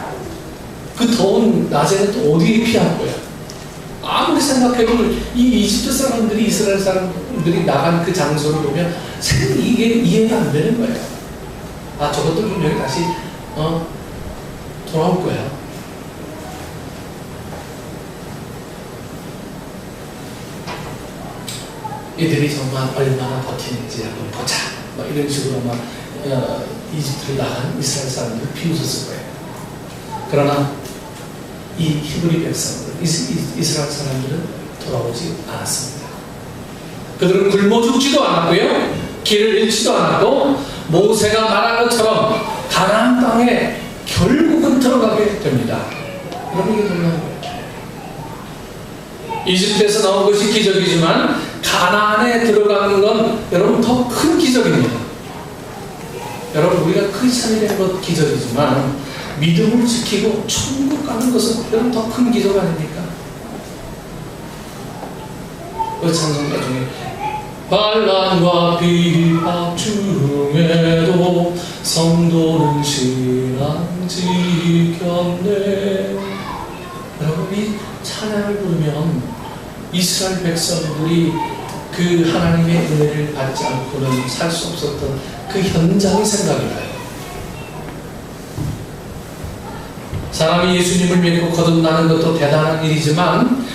Speaker 1: 그 더운 낮에는 또 어디에 피할 거야? 아무리 생각해도 이 이집트 사람들이 이스라엘 사람들이 나간 그 장소를 보면 이게 이해가 안 되는 거예요. 아, 저것도 분명히 다시 돌아올 거야. 이들이 정말 얼마나 버티는지 한번 보자. 막 이런 식으로 막 이집트를 나간 이스라엘 사람들을 비웃었을 거예요. 그러나 이 히브리 백성들, 이스라엘 사람들은 돌아오지 않았습니다. 그들은 굶어 죽지도 않았고요, 길을 잃지도 않았고, 모세가 말한 것처럼 가나안 땅에 결국은 들어가게 됩니다. 여러분, 이게 놀라운 거예요. 이집트에서 나온 것이 기적이지만 가나안에 들어가는 건 여러분 더 큰 기적입니다. 여러분, 우리가 크리스찬이 된 것 기적이지만 믿음을 지키고 천국 가는 것은 여러분 더 큰 기적 아닙니까? 그 찬송가 중에 반란과 비박 중에도 성도는 신앙 지켰네. 여러분, 이 찬양을 부르면 이스라엘 백성들이 그 하나님의 은혜를 받지 않고는 살 수 없었던 그 현장이 생각이 나요. 사람이 예수님을 믿고 거듭나는 것도 대단한 일이지만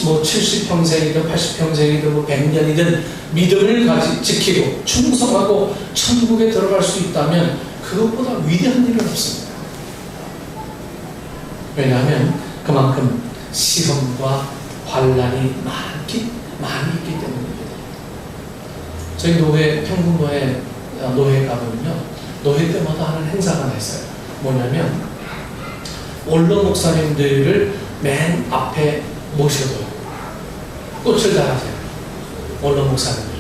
Speaker 1: 뭐 70평생이든 80평생이든 뭐 100년이든 믿음을 지키고 충성하고 천국에 들어갈 수 있다면 그것보다 위대한 일은 없습니다. 왜냐하면 그만큼 시험과 환란이 많이 있기 때문입니다. 저희 노회 가보면요, 노회 때마다 하는 행사가 하나 있어요. 뭐냐면 원로 목사님들을 맨 앞에 모셔둬요. 꽃을 달아줘요. 원로 목사님들.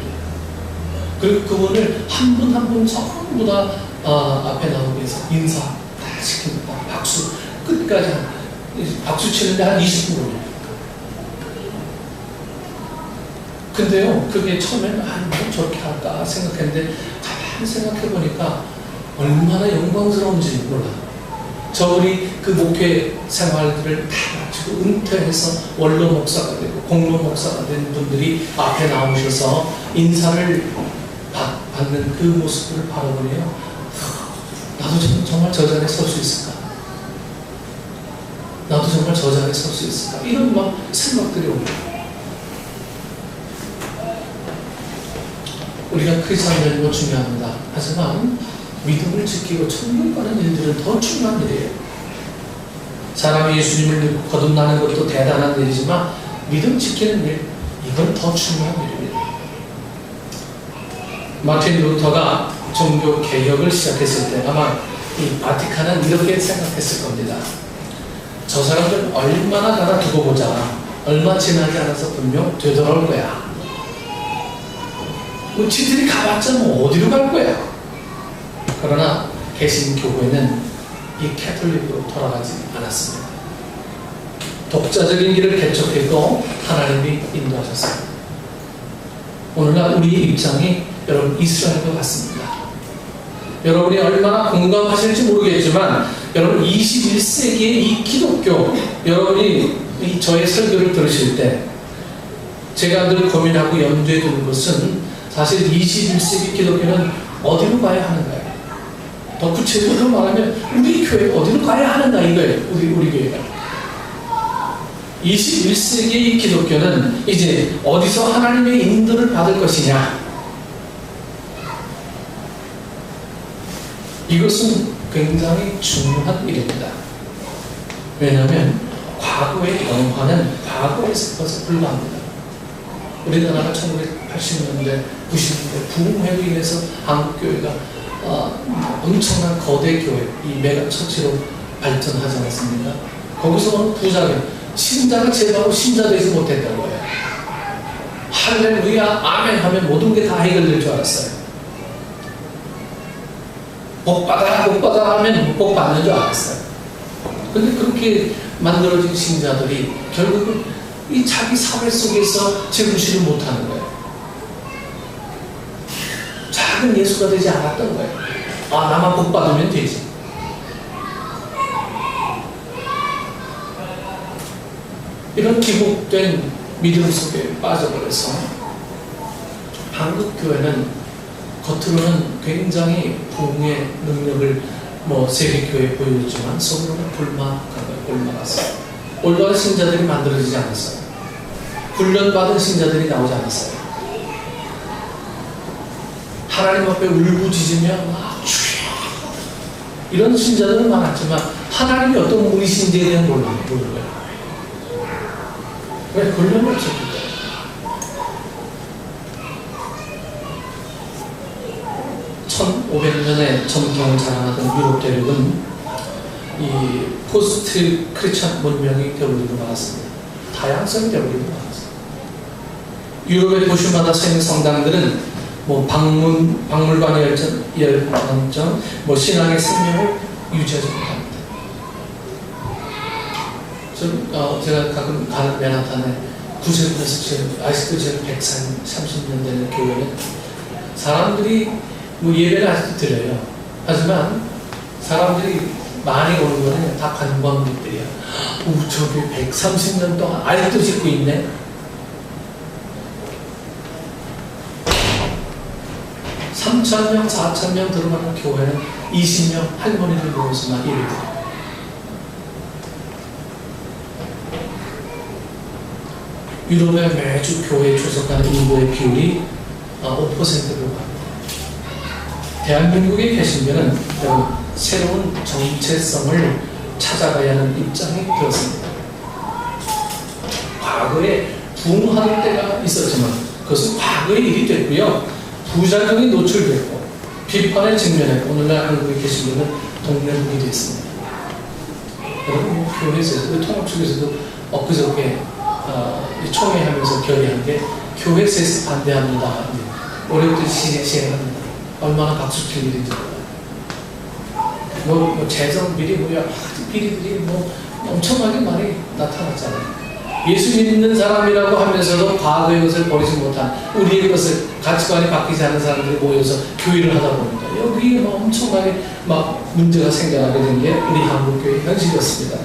Speaker 1: 그리고 그분을 한 분 한 분 전부 다 앞에 나오기 위해서 인사 다 시킵니다. 박수 끝까지 박수 치는데 한 20분 걸려요. 근데요, 그게 처음에는 뭐 저렇게 할까 생각했는데 가만히 생각해보니까 얼마나 영광스러운지 몰라. 저분이 그 목회 생활들을 다 마치고 은퇴해서 원로 목사가 되고 공로 목사가 된 분들이 앞에 나오셔서 인사를 받는 그 모습을 바라보며 나도 정말 저 자리에 설 수 있을까? 나도 정말 저 자리에 설 수 있을까? 이런 막 생각들이 옵니다. 우리가 크리스찬 되는 건 중요합니다. 하지만 믿음을 지키고 천국 가는 일들은 더 중요한 일이에요. 사람이 예수님을 믿고 거듭나는 것도 대단한 일이지만 믿음 지키는 일, 이건 더 중요한 일입니다. 마틴 루터가 종교 개혁을 시작했을 때 아마 이 바티칸은 이렇게 생각했을 겁니다. 저 사람들 얼마나 나라 두고 보자. 얼마 지나지 않아서 분명 되돌아올 거야. 뭐 지들이 가봤자 뭐 어디로 갈 거야. 그러나 개신교회는 이 캐톨릭으로 돌아가지 않았습니다. 독자적인 길을 개척했고 하나님이 인도하셨습니다. 오늘날 우리의 입장이 여러분 이스라엘과 같습니다. 여러분이 얼마나 공감하실지 모르겠지만 여러분 21세기의 이 기독교, 여러분이 저의 설교를 들으실 때 제가 늘 고민하고 염두에 두는 것은 사실 21세기 기독교는 어디로 가야 하는가요? 더 구체적으로 말하면 우리 교회가 어디로 가야 하는가 이거예요. 우리 교회가 21세기의 기독교는 이제 어디서 하나님의 인도를 받을 것이냐, 이것은 굉장히 중요한 일입니다. 왜냐하면 과거의 영화는 과거의 것에 불과합니다. 우리나라가 1980년대, 90년대 부흥회로 인해서 한국교회가 엄청난 거대 교회, 이 메가 처치로 발전하지 않았습니까? 거기서 오는 부작용, 신자가 제대로 신자 되지 못했다는 거예요. 할렐루야, 아멘 하면 모든 게 다 해결될 줄 알았어요. 복 받아라, 복 받아라 하면 복 받는 줄 알았어요. 그런데 그렇게 만들어진 신자들이 결국은 이 자기 사회 속에서 제구실을 못하는 거예요. 작은 예수가 되지 않았던 거예요. 아, 나만 복 받으면 되지. 이런 기복된 믿음 속에 빠져버려서 한국 교회는 겉으로는 굉장히 부흥의 능력을 세계교회에 보여줬지만 속으로는 굶어갔어요. 올바른 신자들이 만들어지지 않았어요. 훈련받은 신자들이 나오지 않았어요. 하나님 앞에 울부짖으며 주여 이런 신자들은 많았지만 하나님이 어떤 분이신지에 대한 모르고요. 왜? 훈련을 없었기 때문에. 1500년의 전통을 자랑하던 유럽 대륙은 이 포스트 크리스천 문명이 되어버리고 말았습니다. 다양성이 되어버리고 말았습니다. 유럽의 도시마다 생긴 성당들은 박물관의 열정, 신앙의 생명을 유지하지 못합니다. 제가 가끔 가는 맨하탄에 구세군에서 아직도 제가 130년 되는 교회는 사람들이 예배를 아직도 드려요. 하지만 사람들이 많이 오는 거는 다 관광객들이야. 저기 130년 동안 아직도 짓고 있네. (3,000명) (4,000명) 들어가는 교회는 20명 할머니들 모여서만 예배 드려요. 유럽에 매주 교회에 출석하는 인구의 비율이 5%로 갑니다. 대한민국에 계시면은 새로운 정체성을 찾아가야 하는 입장이 되었습니다. 과거에 부흥하는 때가 있었지만 그것은 과거의 일이 됐고요. 부작용이 노출됐고 비판에 직면했고 오늘날 한국에 계시면은 동네북이 됐습니다. 여러분 교회에서 통합측에서도 엊그저께 총회하면서 결의한 게 교회에서 반대합니다. 올해부터 시행합니다. 얼마나 박수 칠 일인지 몰라요. 재정 비리 비리들이 엄청나게 많이 나타났잖아요. 예수 믿는 사람이라고 하면서도 과거의 것을 버리지 못한 우리의 것을 가치관이 바뀌지 않은 사람들이 모여서 교회를 하다 보니까 여기에 막 엄청나게 막 문제가 생겨나게 된 게 우리 한국교회 현실이었습니다.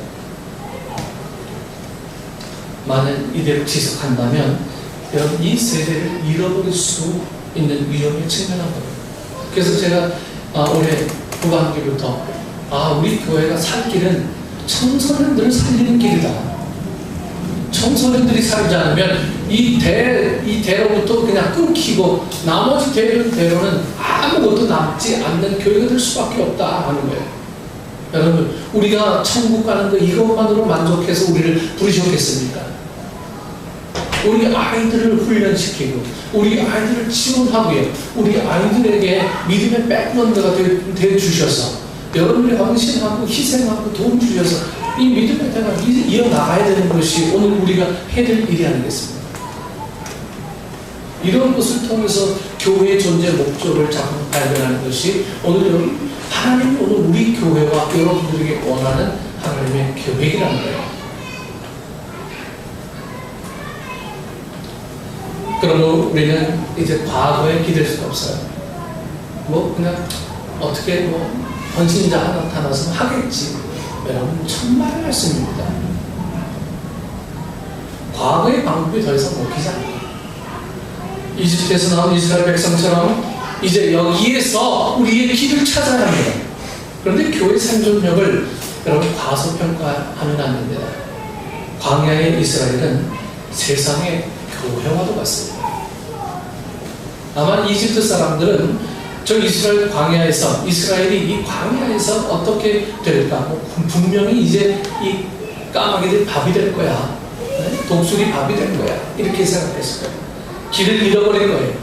Speaker 1: 만약 이대로 지속한다면 여러분 이 세대를 잃어버릴 수 있는 위험에 직면한 거예요. 그래서 제가 올해 후반기부터 우리 교회가 살 길은 청소년들을 살리는 길이다. 청소년들이 살지 않으면 이 대로부터 그냥 끊기고 나머지 대로는 아무것도 남지 않는 교회가 될 수밖에 없다 하는 거예요. 여러분 우리가 천국 가는 거 이것만으로 만족해서 우리를 부르셨겠습니까? 우리 아이들을 훈련시키고 우리 아이들을 지원하고요. 우리 아이들에게 믿음의 백그라운드가 되어주셔서 여러분이 헌신하고 희생하고 도움 주셔서 이 믿음의 대가 이어나가야 되는 것이 오늘 우리가 해야 될 일이 아니겠습니까? 이런 것을 통해서 교회의 존재 목적을 자꾸 발견하는 것이 오늘 하나님이 오늘 우리 교회와 여러분들에게 원하는 하나님의 계획이라는 거예요. 그러므로 우리는 이제 과거에 기댈 수가 없어요. 그냥 어떻게 헌신자가 나타나서 하겠지. 여러분 천만의 말씀입니다. 과거의 방법이 더 이상 먹히지 않아요. 이집트에서 나온 이스라엘 백성처럼 이제 여기에서 우리의 길을 찾아야 합니다. 그런데 교회 생존력을 여러분 과소평가하면 안 됩니다. 광야의 이스라엘은 세상의 교회와도 같습니다. 아마 이집트 사람들은 저 이스라엘 광야에서 이스라엘이 이 광야에서 어떻게 될까? 분명히 이제 이 까마귀들이 밥이 될 거야. 독수리 밥이 될 거야. 이렇게 생각했을 거예요. 길을 잃어버릴 거예요.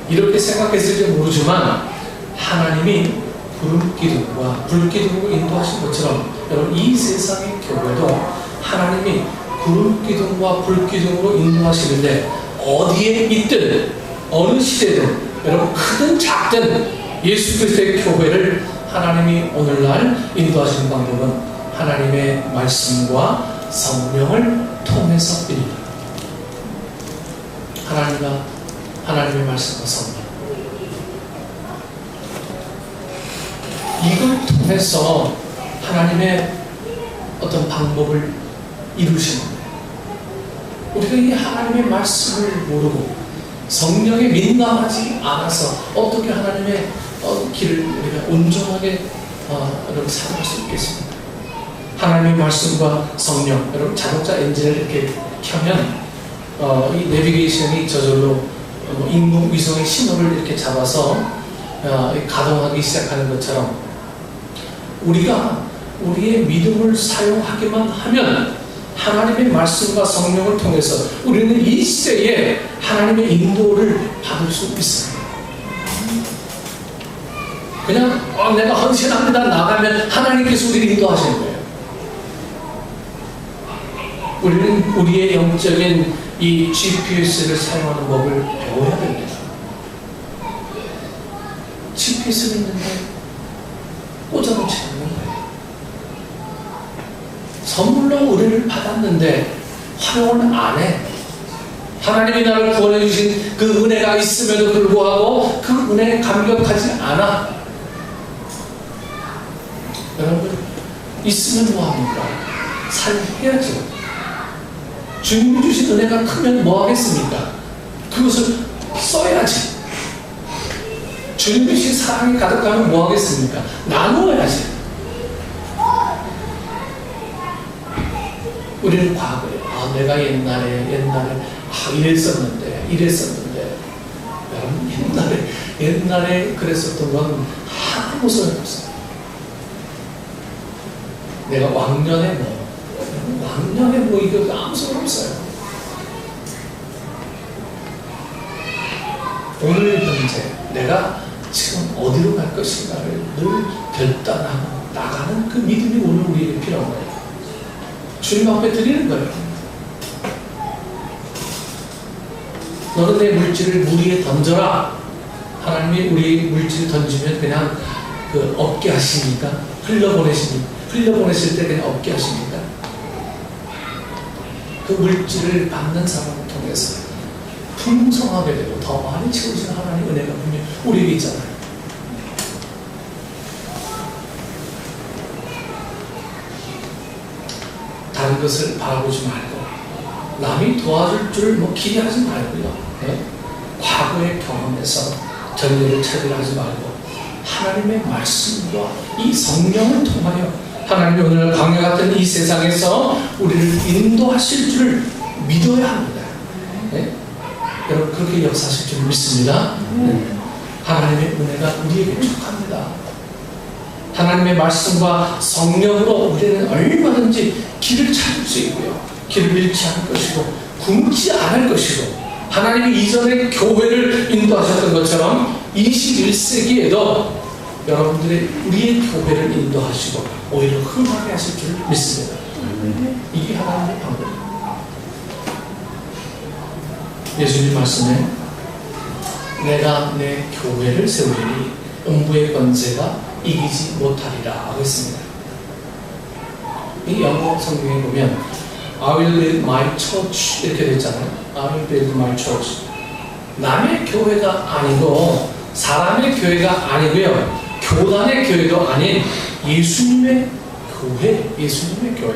Speaker 1: 이렇게 생각했을지 모르지만 하나님이 구름 기둥과 불 기둥으로 인도하신 것처럼 여러분 이 세상의 교회도 하나님이 구름 기둥과 불 기둥으로 인도하시는데 어디에 있든 어느 시대든 여러분 크든 작든 예수 그리스도의 교회를 하나님이 오늘날 인도하시는 방법은 하나님의 말씀과 성령을 통해서입니다. 하나님의 말씀과 성령 이걸 통해서 하나님의 어떤 방법을 이루시는 거예요. 우리가 이 하나님의 말씀을 모르고 성령에 민감하지 않아서 어떻게 하나님의 길을 우리가 온전하게 여러분 살아갈 수 있겠습니까? 하나님의 말씀과 성령 여러분 자동차 엔진을 이렇게 켜면 이 내비게이션이 저절로 인공위성의 신호를 이렇게 잡아서 가동하기 시작하는 것처럼 우리가 우리의 믿음을 사용하기만 하면 하나님의 말씀과 성령을 통해서 우리는 이 시대에 하나님의 인도를 받을 수 있어요. 그냥 내가 헌신합니다 나가면 하나님께서 우리를 인도하시는 거예요. 우리는 우리의 영적인 이 GPS를 사용하는 법을 배워야 됩니다. GPS는 있는데 꽂아놓지 않는 거예요. 선물로 은혜를 받았는데 활용을 안 해. 하나님이 나를 구원해 주신 그 은혜가 있음에도 불구하고 그 은혜에 감격하지 않아. 여러분 있으면 뭐합니까? 사용해야죠. 주님이 주신 은혜가 크면 뭐 하겠습니까? 그것을 써야지. 주님이 주신 사랑이 가득하면 뭐 하겠습니까? 나누어야지. 우리는 과거에 내가 옛날에 이랬었는데 여러분 옛날에 그랬었던 건 아무 소용없어요. 내가 왕년에 이거 아무 소용없어요. 오늘 현재 내가 지금 어디로 갈 것인가를 늘 결단하고 나가는 그 믿음이 오늘 우리에게 필요한 거예요. 주님 앞에 드리는 거예요. 너는 내 물질을 물 위에 던져라. 하나님이 우리 물질을 던지면 그냥 없게 하십니까? 흘려보내실 때 그냥 없게 하십니까? 그 물질을 받는 사람을 통해서 풍성하게 되고 더 많이 채우시는 하나님의 은혜가 분명히 우리에게 있잖아요. 다른 것을 바라보지 말고 남이 도와줄 줄 기대하지 말고요. 네? 과거의 경험에서 전례를 차별하지 말고 하나님의 말씀과 이 성령을 통하여 하나님이 오늘 광야 같은 이 세상에서 우리를 인도하실 줄 믿어야 합니다. 네? 여러분 그렇게 역사하실 줄 믿습니다. 네. 하나님의 은혜가 우리에게 촉합니다. 하나님의 말씀과 성령으로 우리는 얼마든지 길을 찾을 수 있고요. 길을 잃지 않을 것이고 굶지 않을 것이고 하나님이 이전에 교회를 인도하셨던 것처럼 21세기에도 여러분들이 우리의 교회를 인도하시고 오히려 흥하게 하실 줄 믿습니다. 이게 하나님의 방법입니다. 예수님 말씀에 내가 내 교회를 세우리니 음부의 권세가 이기지 못하리라 하고 있습니다. 이 영어 성경에 보면 I will build my church 이렇게 되어 있잖아요. I will build my church. 남의 교회가 아니고 사람의 교회가 아니고요. 교단의 교회도 아닌 예수님의 교회, 예수님의 교회.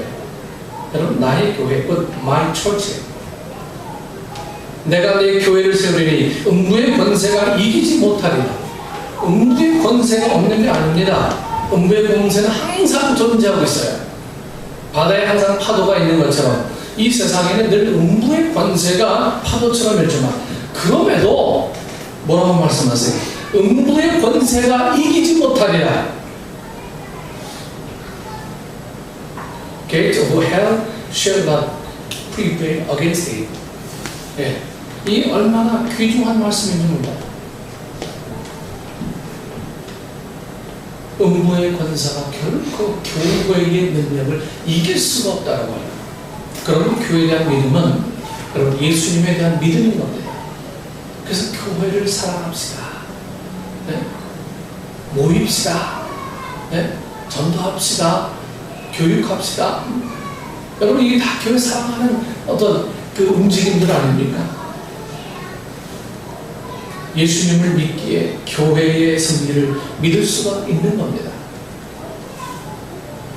Speaker 1: 여러분 나의 교회, 곧 my church. 내가 내 교회를 세우리니 음부의 권세가 이기지 못하리라. 음부의 권세가 없는 게 아닙니다. 음부의 권세는 항상 존재하고 있어요. 바다에 항상 파도가 있는 것처럼 이 세상에는 늘 음부의 권세가 파도처럼 일지만 그럼에도 뭐라고 말씀하세요? 음부의 권세가 이기지 못하리라. Gate of hell shall not prevail against it. 예, 이 얼마나 귀중한 말씀인지 몰라요. 음부의 권세가 결코 교회의 능력을 이길 수가 없다고 해요. 그러면 교회에 대한 믿음은 여러분 예수님에 대한 믿음인 겁니다. 그래서 교회를 사랑합시다. 네? 모입시다. 네? 전도합시다. 교육합시다. 여러분 이게 다 교회 사랑하는 어떤 그 움직임들 아닙니까? 예수님을 믿기에 교회의 승리를 믿을 수가 있는 겁니다.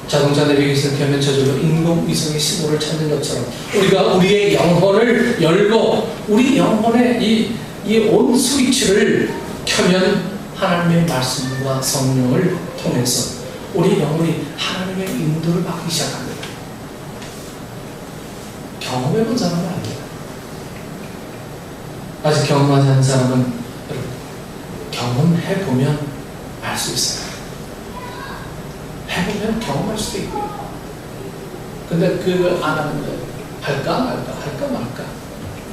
Speaker 1: 자동차 내비게이션 켜면 저절로 인공위성의 신호를 찾는 것처럼 우리가 우리의 영혼을 열고 우리 영혼의 이 온 스위치를 켜면 하나님의 말씀과 성령을 통해서 우리 영혼이 하나님의 인도를 받기 시작합니다. 경험해본 사람은 아닙니다. 아직 경험하지 않은 사람은 경험해보면 알 수 있어요. 해보면 경험할 수도 있고요. 근데 그걸 안 하는 거예요. 할까 말까.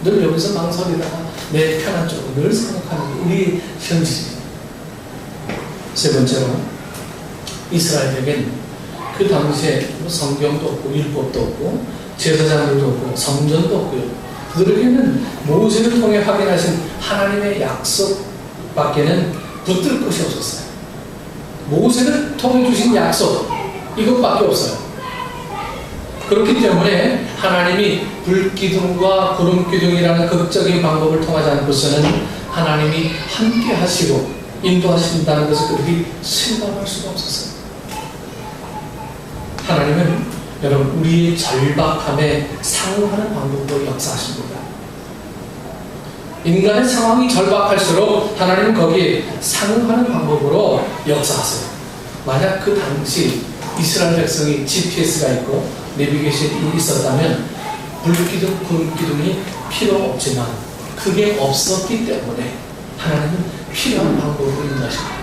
Speaker 1: 늘 여기서 망설이다가 내 편한 쪽으로 늘 생각하는 게 우리의 현실입니다. 세 번째로 이스라엘에겐 그 당시에 성경도 없고 율법도 없고 제사장들도 없고 성전도 없고요. 그들에게는 모세를 통해 확인하신 하나님의 약속밖에는 붙들 것이 없었어요. 모세를 통해 주신 약속 이것밖에 없어요. 그렇기 때문에 하나님이 불기둥과 구름기둥이라는 극적인 방법을 통하지 않고서는 하나님이 함께 하시고 인도하신다는 것을 그들이 실감할 수가 없었어요. 하나님은 여러분 우리의 절박함에 상응하는 방법으로 역사하십니다. 인간의 상황이 절박할수록 하나님은 거기에 상응하는 방법으로 역사하세요. 만약 그 당시 이스라엘 백성이 GPS가 있고 내비게이션이 있었다면 불기둥, 구름기둥이 필요 없지만 그게 없었기 때문에 하나님은 필요한 방법으로 인도하십니다.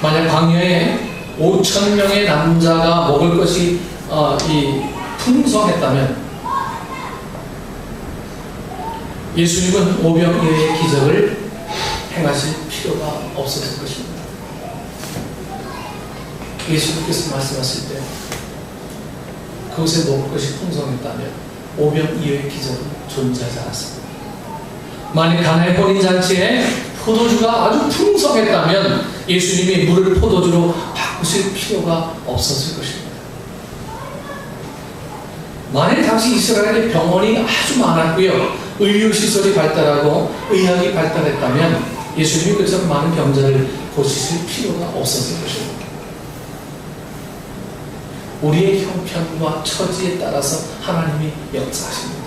Speaker 1: 만약 광야에 5,000명의 남자가 먹을 것이 풍성했다면 예수님은 오병이어의 기적을 행하실 필요가 없었을 것입니다. 예수님께서 말씀하실 때 그곳에 먹을 것이 풍성했다면 오병이어의 기적은 존재하지 않았습니다. 만약 가나의 혼인잔치에 포도주가 아주 풍성했다면 예수님이 물을 포도주로 바꾸실 필요가 없었을 것입니다. 만약 당시 이스라엘에 병원이 아주 많았고요, 의료시설이 발달하고 의학이 발달했다면 예수님이 그처럼 많은 병자를 고치실 필요가 없었을 것입니다. 우리의 형편과 처지에 따라서 하나님이 역사하십니다.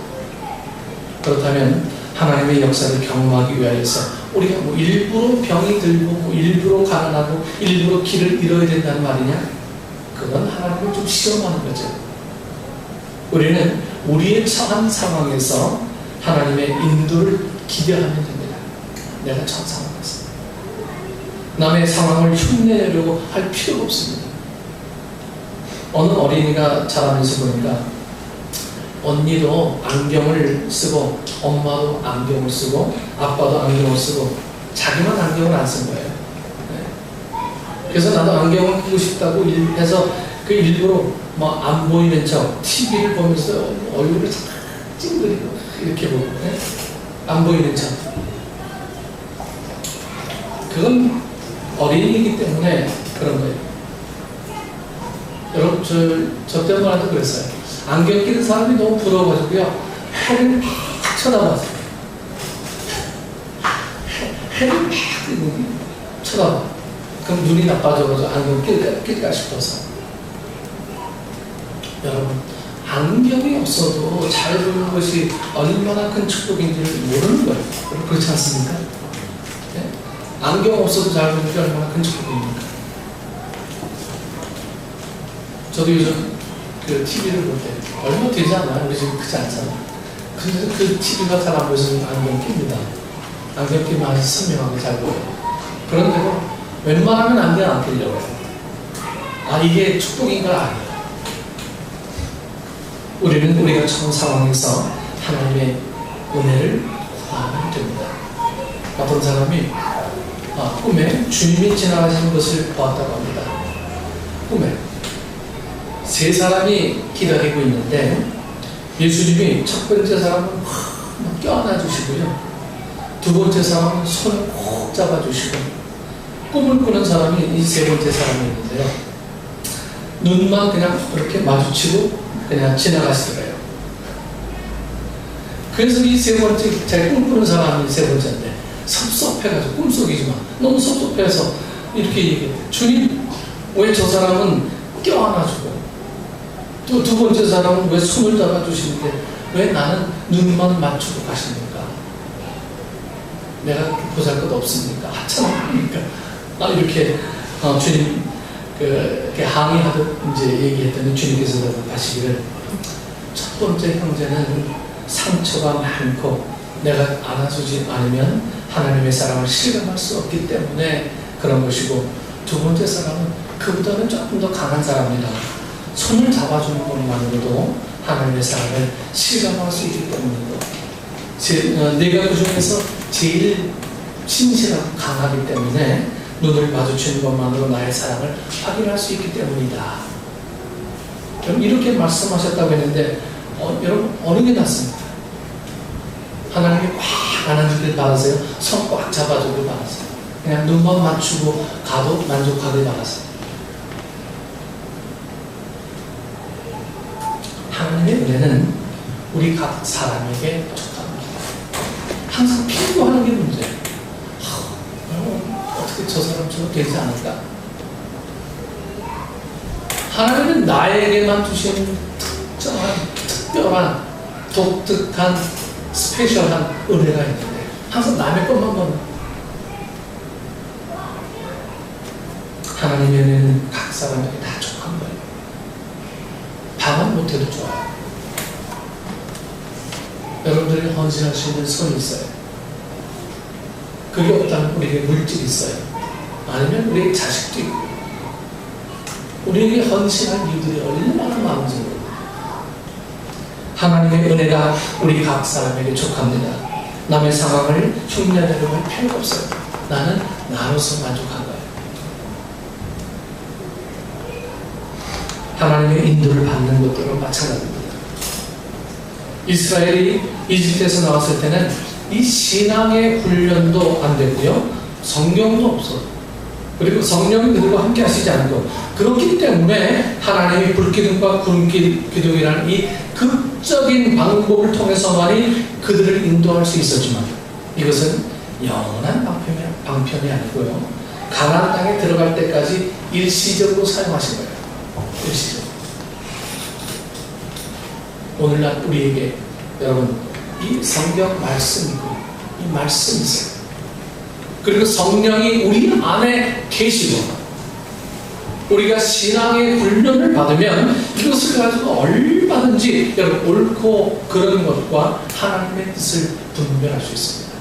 Speaker 1: 그렇다면 하나님의 역사를 경험하기 위해서 우리가 뭐 일부러 병이 들고 뭐 일부러 가난하고 일부러 길을 잃어야 된다는 말이냐? 그건 하나님을 좀 시험하는 거죠. 우리는 우리의 처한 상황에서 하나님의 인도를 기대하면 됩니다. 내가 처한 상황에서 남의 상황을 흉내내려고 할 필요가 없습니다. 어느 어린이가 자라면서 보니까 언니도 안경을 쓰고 엄마도 안경을 쓰고 아빠도 안경을 쓰고 자기만 안경을 안 쓴 거예요. 그래서 나도 안경을 끼고 싶다고 해서 그 일부러 뭐 안 보이는 척 TV를 보면서 얼굴을 찡그리고 이렇게 보고 안 보이는 척. 그건 어린이기 때문에 그런 거예요. 여러분 저 때문에도 그랬어요. 안경 끼는 사람이 너무 부러워가지고요, 해를 팍 쳐다봤어요. 해를 팍 쳐다봐. 그럼 눈이 나빠져가지고 안경 낄까 싶어서. 여러분, 안경이 없어도 잘 보이는 것이 얼마나 큰 축복인지를 모르는 거예요. 여러분, 그렇지 않습니까? 네? 안경 없어도 잘 보이는 게 얼마나 큰 축복입니까? 저도 요즘 그 TV를 볼 때 얼마 되지 않아요? 우리 지금 크지 않잖아. 근데 그 TV가 잘 안 보여서 안경 낍니다. 안경 끼면 아주 선명하게 잘 보여요. 그런데도 웬만하면 안경 안 끼려고 해요. 아, 이게 축복인 걸 알아요. 우리는 우리가 처한 상황에서 하나님의 은혜를 구하면 됩니다. 어떤 사람이 꿈에 주님이 지나가시는 것을 보았다고 합니다. 꿈에 세 사람이 기다리고 있는데 예수님이 첫 번째 사람은 껴안아 주시고요, 두 번째 사람은 손을 꼭 잡아주시고, 꿈을 꾸는 사람이 이 세 번째 사람이 있는데요, 눈만 그냥 그렇게 마주치고 그냥 지나가시더래요. 그래서 이 세 번째, 자기 꿈꾸는 사람이 세 번째인데 섭섭해가지고, 꿈속이지만 너무 섭섭해서 이렇게 얘기해요. 주님, 왜 저 사람은 껴안아주고 또 두 번째 사람은 왜 손을 잡아주시는데 왜 나는 눈만 맞추고 가십니까? 내가 보잘것 없습니까? 하찮습니까? 이렇게 주님 이렇게 항의하듯 이제 얘기했더니 주님께서 하시기를, 첫 번째 형제는 상처가 많고 내가 안아주지 않으면 하나님의 사랑을 실감할 수 없기 때문에 그런 것이고, 두 번째 사람은 그보다는 조금 더 강한 사람이다. 손을 잡아주는 것만으로도 하나님의 사랑을 실감할 수 있기 때문이고, 내가 그 중에서 제일 신실하고 강하기 때문에 눈을 마주치는 것만으로 나의 사랑을 확인할 수 있기 때문이다. 그럼 이렇게 말씀하셨다고 했는데 여러분, 어느 게 낫습니까? 하나님이 꽉 안아주길 바라세요? 손 꽉 잡아주길 바라세요? 그냥 눈만 맞추고 가도 만족하길 바라세요? 하나님의 은혜는 우리 각 사람에게 족합니다. 항상 필요하는 게 문제예요. 어떻게 저 사람처럼 되지 않을까? 하나님은 나에게만 주신 특별한, 독특한, 스페셜한 은혜가 있는데 항상 남의 것만 보는. 하나님의 은혜는 각 사람에게 다 족한 거예요. 다만 못해도 좋아요. 여러분들이 헌신할 수 있는 손이 있어요. 그게 없다면 우리에게 물질이 있어요. 아니면 우리의 자식도 있고, 우리에게 헌신할 이유들이 얼마나 많은지 모릅니다. 하나님의 은혜가 우리 각 사람에게 족합니다. 남의 상황을 흉내내려고 할 필요가 없어요. 나는 나로서 만족한 거예요. 하나님의 인도를 받는 것도 마찬가지입니다. 이스라엘이 이집트에서 나왔을 때는 이 신앙의 훈련도 안 됐고요, 성경도 없어. 그리고 성령이 너희와 함께 하시지 않고, 그렇기 때문에 하나님이 불기둥과 구름기둥이라는 이 극적인 방법을 통해서만이 그들을 인도할 수 있었지만, 이것은 영원한 방편이 아니고요, 가나안 땅에 들어갈 때까지 일시적으로 사용하신 거예요. 일시적으로. 오늘날 우리에게 여러분, 이 성경 말씀이고 이 말씀이 있어요. 그리고 성령이 우리 안에 계시고, 우리가 신앙의 훈련을 받으면 이것을 가지고 얼마든지 여러분 옳고 그런 것과 하나님의 뜻을 분별할 수 있습니다.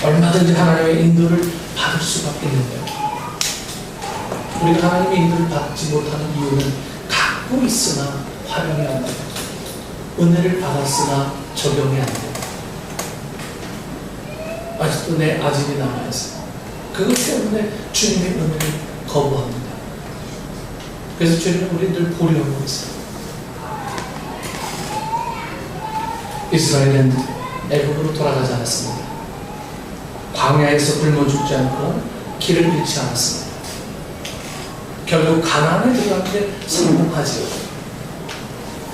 Speaker 1: 얼마든지 하나님의 인도를 받을 수밖에 없는데요, 우리가 하나님의 인도를 받지 못하는 이유는 갖고 있으나 활용이 안 돼요. 은혜를 받았으나 적용이 안 돼요. 아직도 내 아직이 남아있어요. 그것 때문에 주님의 은혜를 거부합니다. 그래서 주님은 우리를 보려고 했어요. 이스라엘은 애굽으로 돌아가지 않았습니다. 광야에서 굶어 죽지 않고 길을 잃지 않았습니다. 결국 가나안에 들어가는데 성공하지요.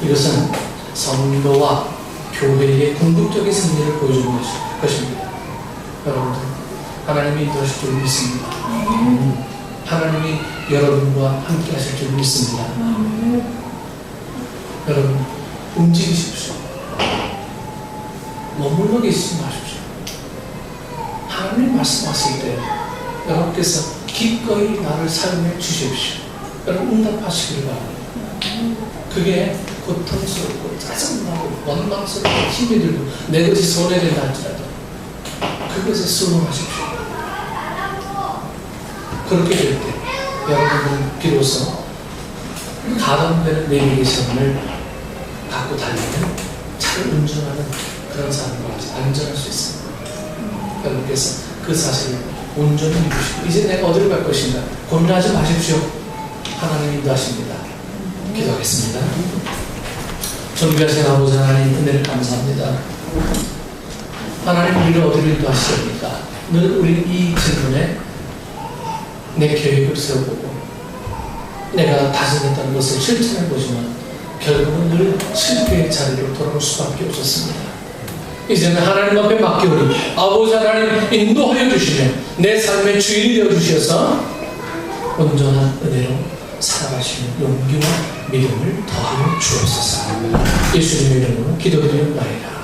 Speaker 1: 이것은 성도와 교회의 궁극적인 승리를 보여주는 것입니다. 여러분들, 하나님이 인도하실 줄 믿습니다. 하나님이 여러분과 함께 하실 줄 믿습니다. 여러분, 움직이십시오. 머물러 계시지 마십시오. 하나님 말씀하실 때 여러분께서 기꺼이 나를 사용해 주십시오. 여러분 응답하시기를 바랍니다. 그게 고통스럽고 짜증나고 원망스럽고 힘이 들고 내 것이 손해된다 할지라도 그것에 순응하십시오. 그렇게 될 때 여러분은 비로소 가담되는 내리의 시험을 갖고 달리는 차를 운전하는 그런 사람과 같이 안전할 수 있습니다. 여러분께서 그 사실을 온전히 믿으시고, 이제 내가 어디로 갈 것인가 고민하지 마십시오. 하나님 인도하십니다. 기도하겠습니다. 존귀하신 아버지 하나님, 은혜를 감사합니다. 하나님, 우리를 어디로 인도하시렵니까? 늘 우리 이 질문에 내 계획을 세워보고 내가 다짐했던 것을 실천해보지만 결국은 늘 실패의 자리로 돌아올 수밖에 없었습니다. 이제는 하나님 앞에 맡기오니 아버지 하나님 인도하여 주시며 내 삶의 주인이 되어 주셔서 온전한 은혜로 살아가시는 용기와 믿음을 더하여 주옵소서. 예수님의 이름으로 기도드리옵나이다.